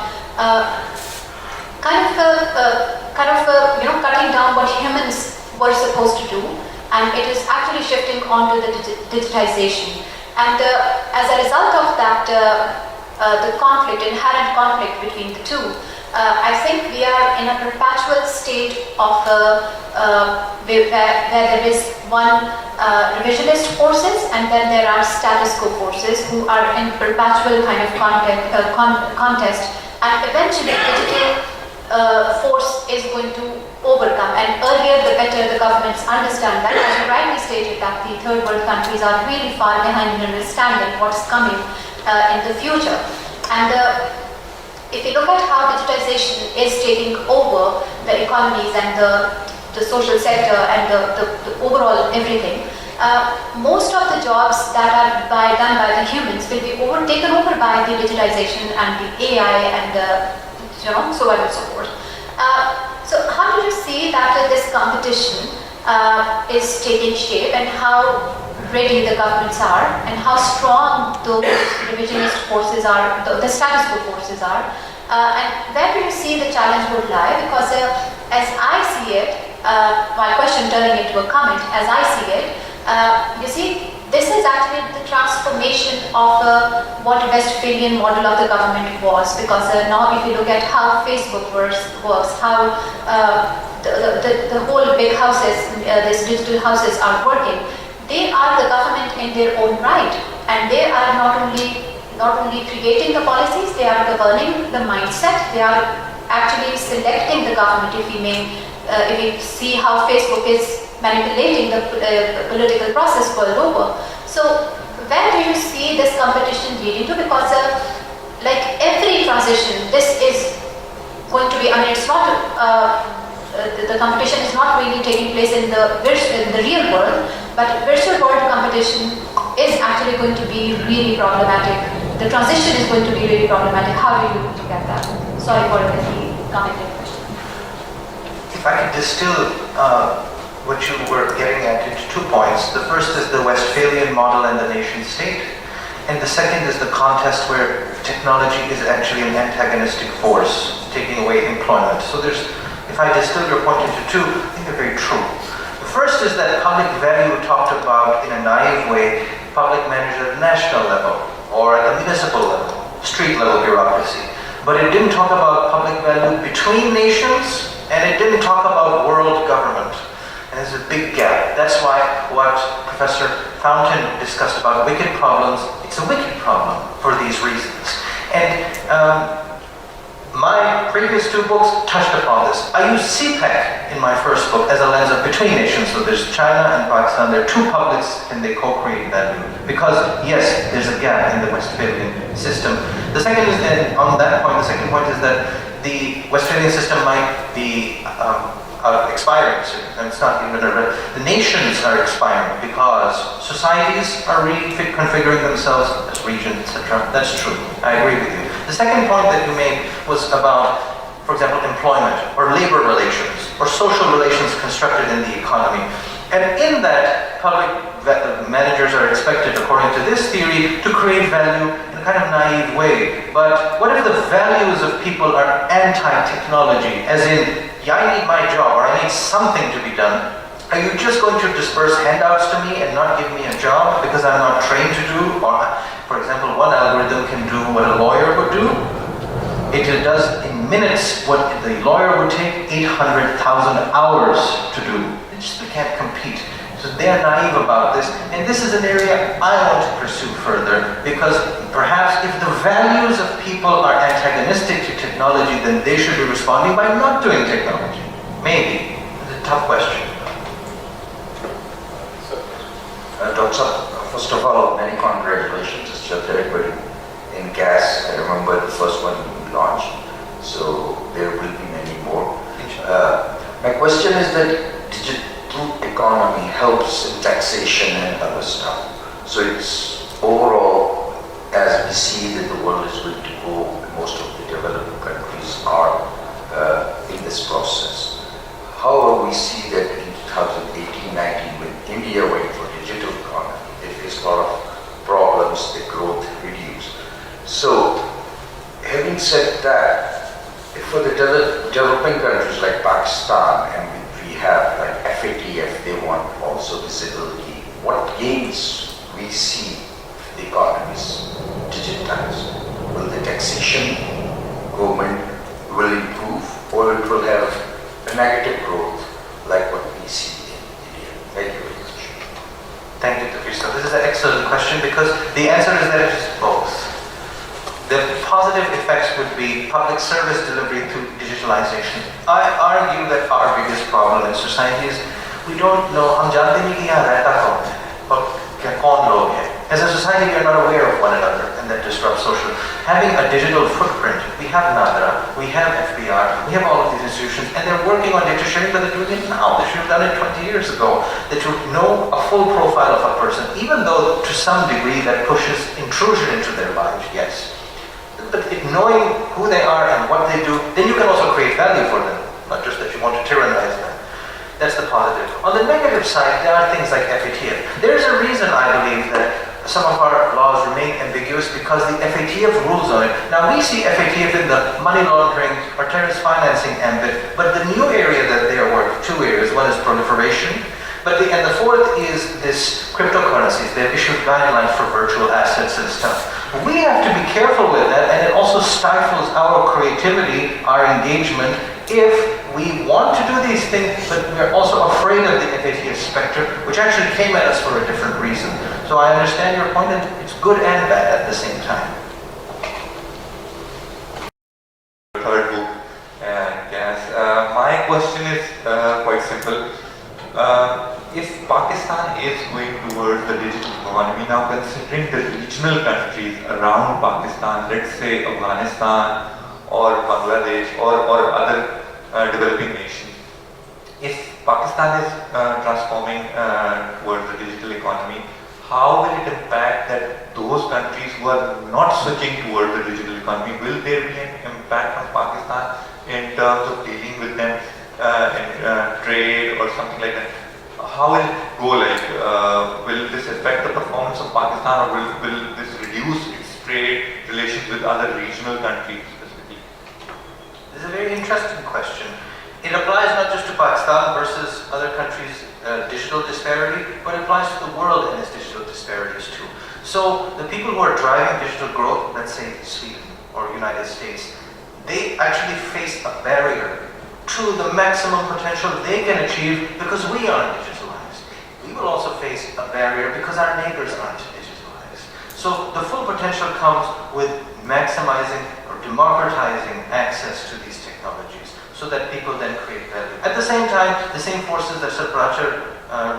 cutting down what humans were supposed to do, and it is actually shifting onto the digitization. And as a result of that, the inherent conflict between the two, I think we are in a perpetual state of where there is one revisionist forces, and then there are status quo forces who are in perpetual kind of contest, and eventually digital force is going to overcome. And earlier the better the governments understand that, as you rightly stated, that the third world countries are really far behind in understanding what's coming in the future. And if you look at how digitization is taking over the economies and the social sector and the overall everything, most of the jobs that are done by the humans will be taken over by the digitization and the AI and so on and so forth. So how do you see that this competition is taking shape, and how ready the governments are, and how strong those revisionist forces are, the status quo forces are, and where do you see the challenge would lie? Because as I see it, my question turning into a comment, as I see it, you see, this is actually the transformation of what Westphalian model of the government was, because now if you look at how Facebook works, how the whole big houses, these digital houses are working, they are the government in their own right, and they are not only creating the policies, they are governing the mindset, they are actually selecting the government. If we see how Facebook is manipulating the political process world over. So where do you see this competition leading to? Because like every transition, this is going to be, I mean, it's not, the competition is not really taking place in the real world, but virtual world competition is actually going to be really problematic. The transition is going to be really problematic. How do you look at that? Sorry for the complicated question. If I could distill what you were getting at into 2 points. The first is the Westphalian model and the nation state, and the second is the contest where technology is actually an antagonistic force, taking away employment. So if I distill your point into 2, I think they're very true. The first is that public value talked about in a naive way, public managed at the national level, or at the municipal level, street level bureaucracy. But it didn't talk about public value between nations, and it didn't talk about world government. And there's a big gap. That's why what Professor Fountain discussed about wicked problems, it's a wicked problem for these reasons. And my previous 2 books touched upon this. I used CPEC in my first book as a lens of between nations. So there's China and Pakistan. There are 2 publics and they co-create value. Because yes, there's a gap in the Westphalian system. The second is, and on that point, the second point is that the Westphalian system might be expiring soon, and it's not even the nations are expiring because societies are reconfiguring themselves as regions, etc. That's true. I agree with you. The second point that you made was about, for example, employment or labor relations or social relations constructed in the economy. And in that, public managers are expected, according to this theory, to create value in a kind of naive way. But what if the values of people are anti-technology, as in, yeah, I need my job, or I need something to be done? Are you just going to disperse handouts to me and not give me a job because I'm not trained to do? Or, for example, one algorithm can do what a lawyer would do. It does in minutes what the lawyer would take 800,000 hours to do. They just can't compete. So they are naive about this, and this is an area I want to pursue further, because perhaps if the values of people are antagonistic to technology, then they should be responding by not doing technology. Maybe. It's a tough question. Dr. First of all, many congratulations. It's just everybody in GAS. I remember the first one you launched, so there will be many more. My question is that digital economy helps in taxation and other stuff. So it's overall, as we see that the world is going to go, most of the developing countries are in this process. However, we see that in 2018-19, when India went for digital economy, watch the growth reduce. So, having said that, for the developing countries like Pakistan, and we have like FATF, they want also visibility. What gains we see the economies digitized? Will the taxation government will improve, or it will have a negative growth like what we see in India? Thank you very much. Thank you, Tafir. So this is an excellent question because the answer is that it is both. The positive effects would be public service delivery through digitalization. I argue that our biggest problem in society is we don't know, हम जानते नहीं कि यहाँ रहता कौन है और क्या कौन लोग हैं. As a society, we are not aware of one another, and that disrupts social. Having a digital footprint, we have NADRA, we have FBR, we have all of these institutions, and they're working on data sharing, but they're doing it now. They should have done it 20 years ago. That you know a full profile of a person, even though to some degree that pushes intrusion into their lives, yes. But knowing who they are and what they do, then you can also create value for them, not just that you want to tyrannize them. That's the positive. On the negative side, there are things like FATF. There's a reason, I believe, that some of our laws remain ambiguous because the FATF rules on it. Now, we see FATF in the money laundering or terrorist financing ambit, but the new area that they are working, two areas. One is proliferation, and the fourth is this cryptocurrencies. They've issued guidelines for virtual assets and stuff. We have to be careful with that, and it also stifles our creativity, our engagement, if we want to do these things, but we're also afraid of the FATF specter, which actually came at us for a different reason. So I understand your point, and it's good and bad at the same time. Third book, yes. My question is quite simple. If Pakistan is going towards the digital economy now, considering the regional countries around Pakistan, let's say Afghanistan or Bangladesh or other developing nations, if Pakistan is transforming towards the digital economy, how will it impact that those countries who are not switching towards the digital economy? Will there be an impact on Pakistan in terms of dealing with them in trade or something like that? How will it go? Will this affect the performance of Pakistan, or will this reduce its trade relations with other regional countries specifically? This is a very interesting question. It applies not just to Pakistan versus other countries' digital disparity, but it applies to the world and its digital disparities too. So the people who are driving digital growth, let's say Sweden or United States, they actually face a barrier to the maximum potential they can achieve because we aren't digitalized. We will also face a barrier because our neighbors aren't digitalized. So the full potential comes with maximizing or democratizing access to these technologies so that people then create value. At the same time, the same forces that Sir Pracher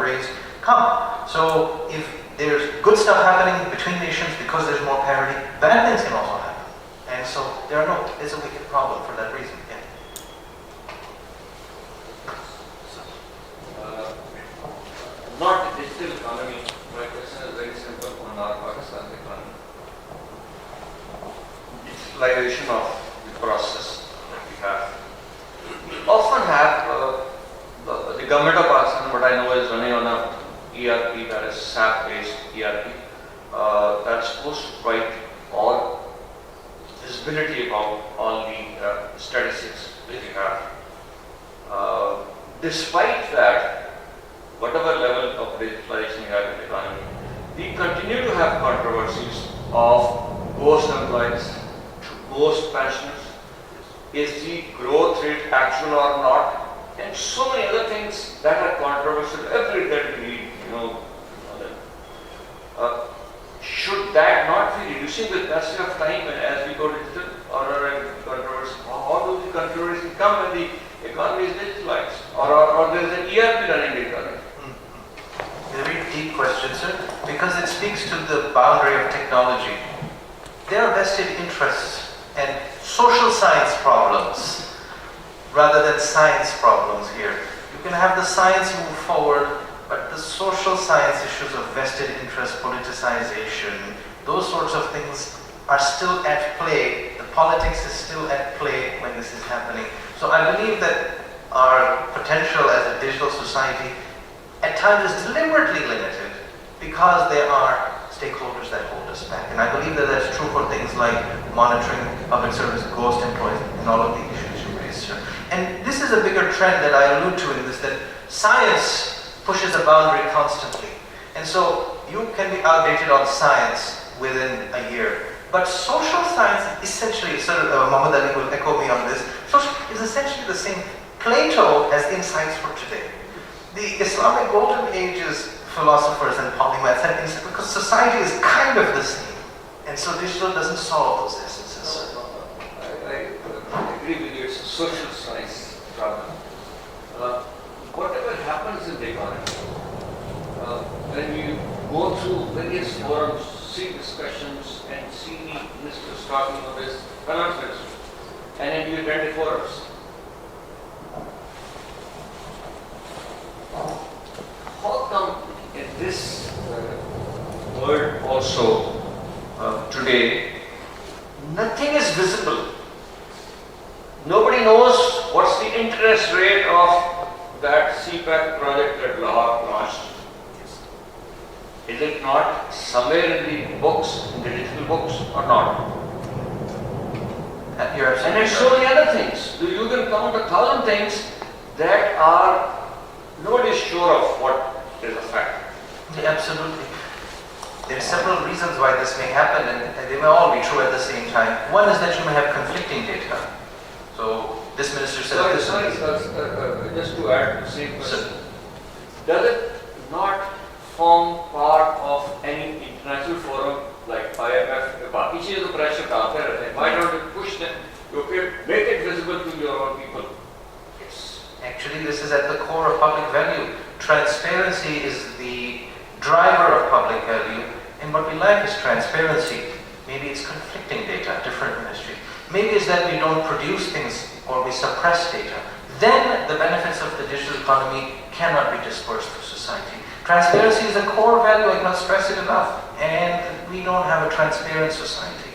raised come. So if there's good stuff happening between nations because there's more parity, bad things can also happen. And so it's a wicked problem for that reason. Yeah. Not the digital economy. My question is very simple on our Pakistan economy. Digitalization of the process that we have. We often have the government of Pakistan, what I know, is running on a ERP, that is SAP-based ERP. That's supposed to provide all visibility about all the statistics that we have. Despite that, whatever level of digitalization we have in the economy, we continue to have controversies of ghost employees to ghost pensioners. Is the growth rate actual or not? And so many other things that are controversial every day we read, should that not be reducing with passage of time as we go digital, or are controversy? How do the controversies come when the economy is digitalized, or there is an ERP running the economy? It's a very deep question, sir, because it speaks to the boundary of technology. There are vested interests and social science problems rather than science problems here. You can have the science move forward, but the social science issues of vested interest, politicization, those sorts of things are still at play. The politics is still at play when this is happening. So I believe that our potential as a digital society at times is deliberately limited because there are stakeholders that hold us back. And I believe that that's true for things like monitoring public service ghost employees and all of the issues you raised, sir. And this is a bigger trend that I allude to in this, that science pushes a boundary constantly. And so you can be outdated on science within a year. But social science essentially, Sir Muhammad Ali will echo me on this, social is essentially the same. Plato has insights for today. The Islamic Golden Age's philosophers and polymaths had insights because society is kind of the same. And so digital doesn't solve those essences, sir. I agree with you, it's a social science problem. Whatever happens in the economy, when you go through various forums, see discussions and see ministers talking about this, finance minister, and then you attend the forums. How come in this world also today, nothing is visible? Nobody knows what's the interest rate of that CPAC project that Lahore launched. Is it not somewhere in the books, in the digital books, or not? You're And there's so many other things. You can count 1,000 things that are, nobody is sure of what is a fact. Yeah, absolutely. There are several reasons why this may happen, and they may all be true at the same time. One is that you may have conflicting data. So this minister says this. Sorry, just to add the same question. Does it not form part of any international forum like IMF? बाकी चीज़ें तो pressure डालते रहते हैं. Why don't you push them? Okay, make it visible to your own people. Yes. Actually, this is at the core of public value. Transparency is the driver of public value, and what we lack is transparency. Maybe it's conflicting data, different ministry. Maybe it's that we don't produce things or we suppress data. Then the benefits of the digital economy cannot be dispersed through society. Transparency is a core value, I cannot stress it enough. And we don't have a transparent society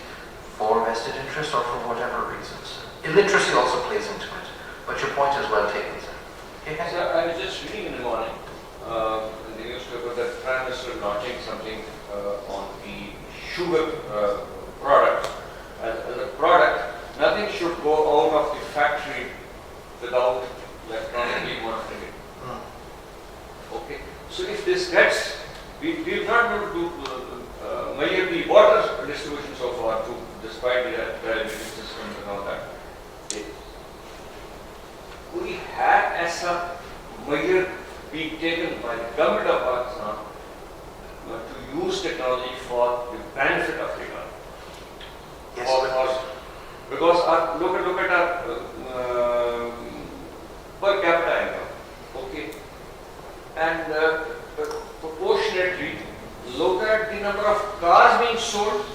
for vested interest or for whatever reasons. Illiteracy also plays into it. But your point is well taken, sir. Okay, So I was just reading in the morning in the newspaper that Prime Minister is launching something on the sugar product. As a product, nothing should go out of the factory without electronically monitoring it. Okay. So if this gets, we've not been able to measure the water distribution so far, too, despite the television systems and all that. We had as a measure being taken by the government of Pakistan to use technology for the benefit of the economy. yes, Because look at our per capita income, okay, and proportionately look at the number of cars being sold,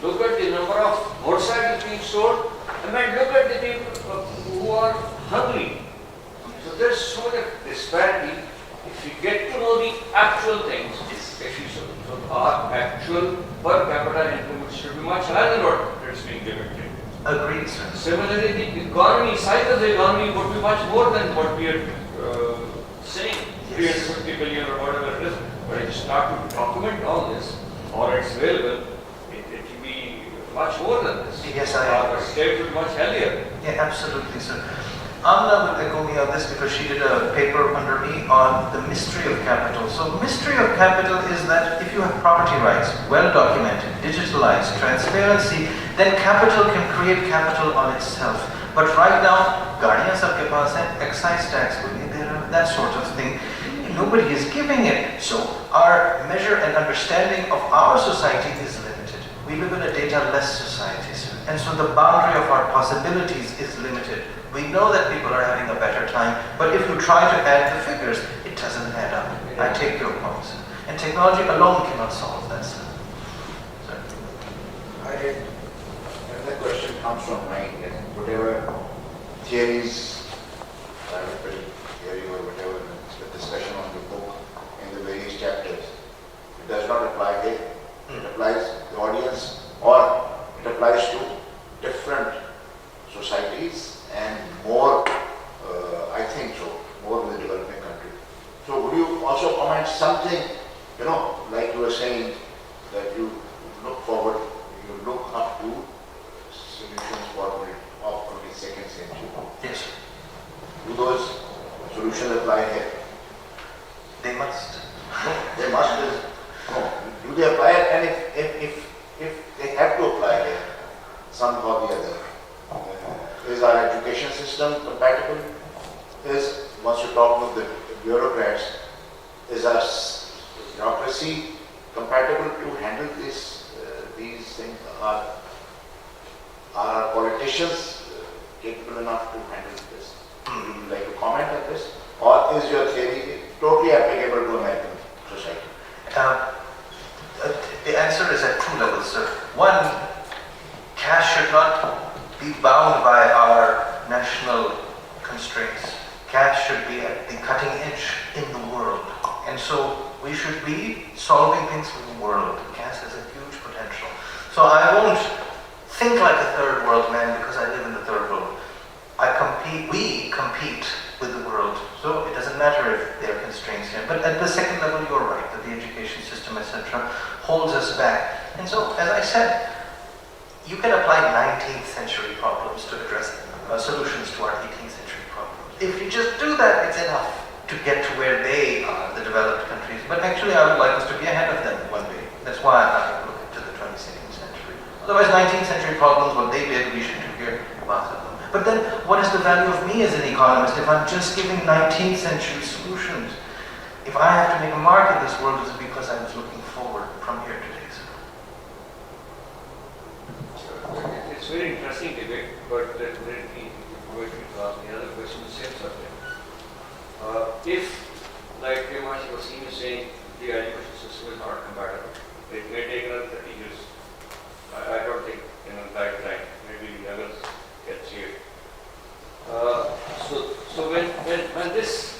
look at the number of motorcycles being sold, and then look at the people who are hungry. So there's so much disparity. If you get to know the actual things, so our actual per capita income should be much higher than what is being given to. agreed, sir. Similarly, the economy, size of the economy would be much more than what we are saying, 350 billion or whatever it is. But if you start to document all this, or it's available, it will be much more than this. Yes, I Our agree. state will be much healthier. Yeah, absolutely, sir. Amna will echo me on this because she did a paper under me on the mystery of capital. So mystery of capital is that if you have property rights, well documented, digitalized, transparency, then capital can create capital on itself. But right now, gaadiyan sabke paas hai, excise tax will be there, that sort of thing. Nobody is giving it. So our measure and understanding of our society is limited. We live in a data-less society, sir. And so the boundary of our possibilities is limited. We know that people are having a better time, but if you try to add the figures, it doesn't add up. I take your point, sir. And technology alone cannot solve that, sir. Another question comes from mind, and whatever theories, private theory or whatever, the discussion on the book in the various chapters, it does not apply here. It applies to the audience, or it applies to different societies and more, I think so, more with the developing country. So would you also comment something, like you were saying, that you solutions what we opt for the second century. Yes, Do those solutions apply here? they must. No, they must. No. Do they apply? And if they have to apply here, somehow or the other, is our education system compatible? Is, once you talk with the bureaucrats, is our bureaucracy compatible to handle these things? Are our politicians capable enough to handle this? Would you like to comment on this? Or is your theory totally applicable to American society? The answer is at two levels, sir. One, cash should not be bound by our national constraints. Cash should be at the cutting edge in the world. And so we should be solving things for the world. Cash has a huge potential. So I won't think like a third world man because I live in the third world. We compete with the world. So it doesn't matter if there are constraints here. But at the second level, you're right, that the education system, etc., holds us back. And so, as I said, you can apply 19th century problems to address solutions to our 18th century problems. If you just do that, it's enough to get to where they are, the developed countries. But actually, I would like us to be ahead of them one day. That's why I look to the 22nd century. Otherwise, 19th century problems, what they did, we should do here. But then, what is the value of me as an economist if I'm just giving 19th century solutions? If I have to make a mark in this world, is it because I was looking forward from here to days ago? It's very interesting debate, but let me go to ask the other question, the same subject. If, like Yomashi was saying, the education system is not compatible, it may take another 30 years. I don't think in a lifetime, maybe others can see it. So when this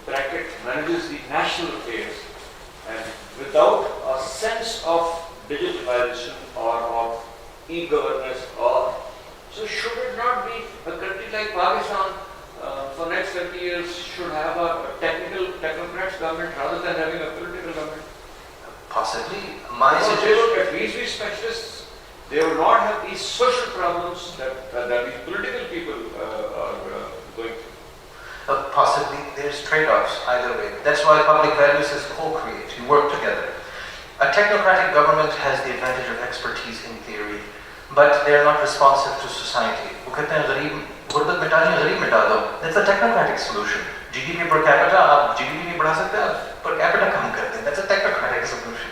bracket manages the national affairs and without a sense of digitalization or of e-governance, or so should it not be a country like Pakistan for next 30 years should have a technocrats government rather than having a political government? Possibly. Because they will get these specialists. They will not have these social problems that these political people are going through. Possibly. There's trade-offs either way. That's why public values is co-create. You work together. A technocratic government has the advantage of expertise in theory, but they're not responsive to society. That's a technocratic solution. GDP per capita, GDP per capita kam kar dein. That's a technocratic solution.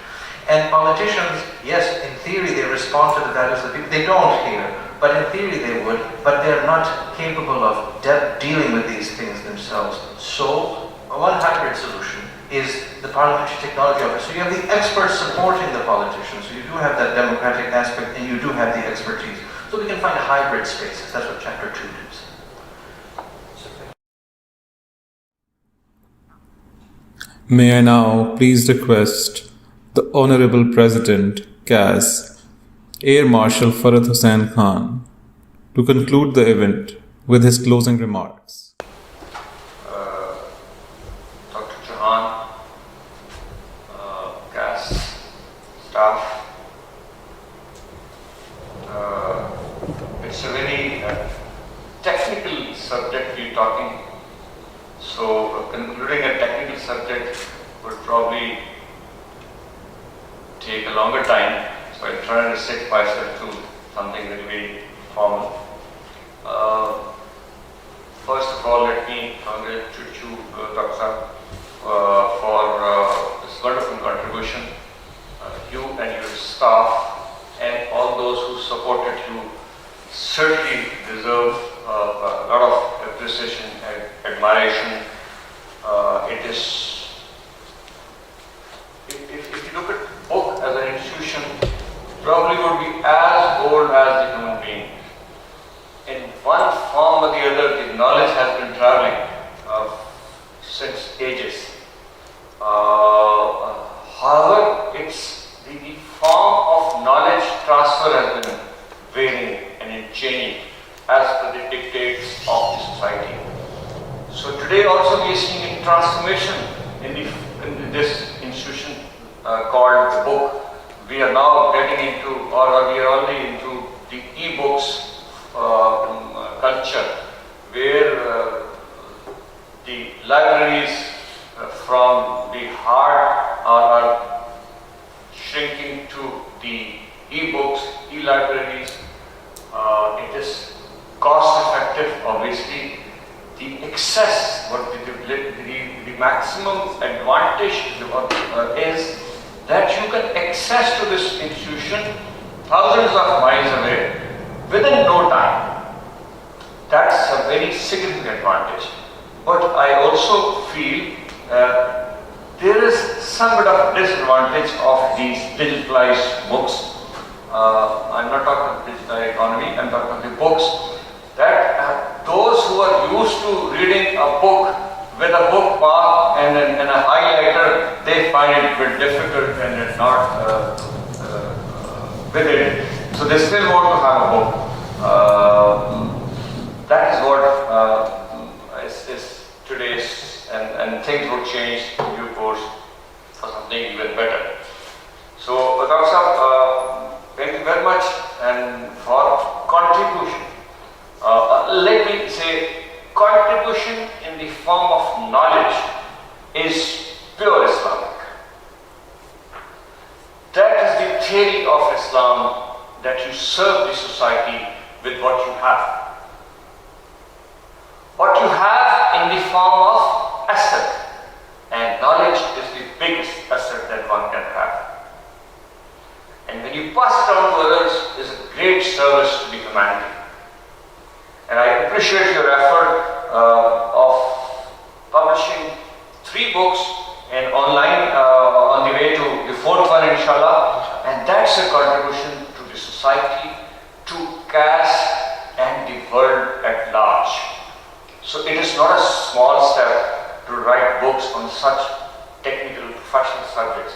And politicians, yes, in theory they respond to the values of the people. They don't here, but in theory they would, but they're not capable of dealing with these things themselves. So, one hybrid solution is the parliamentary technology office. So you have the experts supporting the politicians. So you do have that democratic aspect and you do have the expertise. So we can find hybrid spaces. That's what chapter 2 does. May I now please request the Honorable President, CAS, Air Marshal Farhad Hussain Khan, to conclude the event with his closing remarks. Dr. Chohan, CAS, staff, it's a very technical subject we're talking. So concluding a technical subject would probably take a longer time. So I'll try to restrict myself to something very, very formal. First of all, let me congratulate you, Dr. Saab, for this wonderful contribution. You and your staff and all those who supported you certainly deserve a lot of appreciation and admiration. It is, if you look at book as an institution, probably would be as old as the human being. In one form or the other, the knowledge has been traveling since ages. However, it's the form of knowledge transfer has been varying and changing as per the dictates of the society. So today also we are seeing a transformation in this institution called the book. We are now getting into, or we are already into the e-books culture, where the libraries from the hard are shrinking to the e-books, e-libraries. It is cost effective, obviously. The excess, the maximum advantage is that you can access to this institution thousands of miles away within no time. That's a very significant advantage. But I also feel there is some bit of disadvantage of these digitalized books. I'm not talking about digital economy, I'm talking about the books. That those who are used to reading a book with a bookmark and a highlighter, they find it a bit difficult and it's not with it. So they still want to have a book. That is what is today's, and things will change in due course for something even better. So, Dr. Saab, thank you very much and for contribution. Let me say, contribution in the form of knowledge is pure Islamic. That is the theory of Islam, that you serve the society with what you have. What you have in the form of asset, and knowledge is the biggest asset that one can have. And when you pass it on to others, is a great service to the humanity. And I appreciate your effort of publishing 3 books and online on the way to the 4th one, inshallah. And that's a contribution to the society, to caste and the world at large. So it is not a small step to write books on such technical, professional subjects.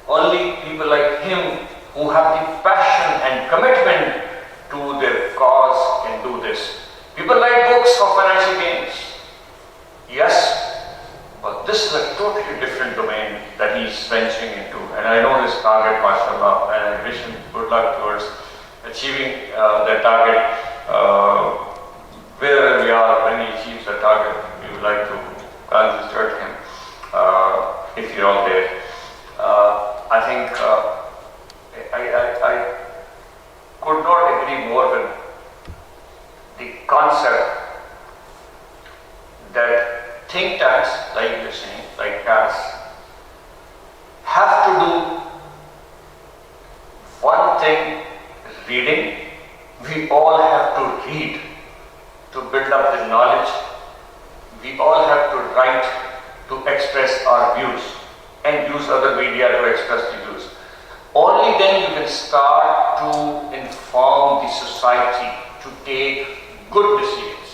Only people like him who have the passion and commitment to their cause can do this. People write books for financial gains. Yes, but this is a totally different domain that he's venturing into. And I know his target, mashallah, and I wish him good luck towards achieving that target. Wherever we are, when he achieves the target, we would like to congratulate him if you're all there. I think I could not agree more with the concept that think tanks, like you're saying, like CAS, have to do one thing, is reading. We all have to read to build up the knowledge. We all have to write to express our views and use other media to express the views. Only then you can start to inform the society to take good decisions.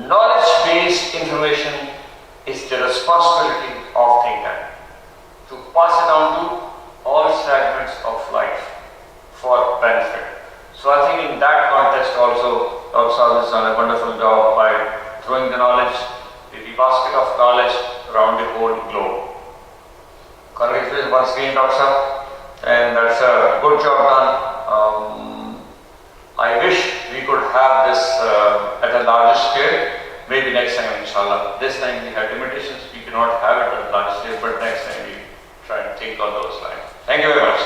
Knowledge-based information is the responsibility of think tank to pass it on to all segments of life for benefit. So I think in that context also, Dr. Saab has done a wonderful job by throwing the knowledge, the basket of knowledge around the whole globe. Congratulations once again, Dr. Saab, and that's a good job done. I wish we could have this at a larger scale, maybe next time, inshallah. This time we had limitations, we cannot have it at a large scale, but next time we try and think on those lines. Thank you very much.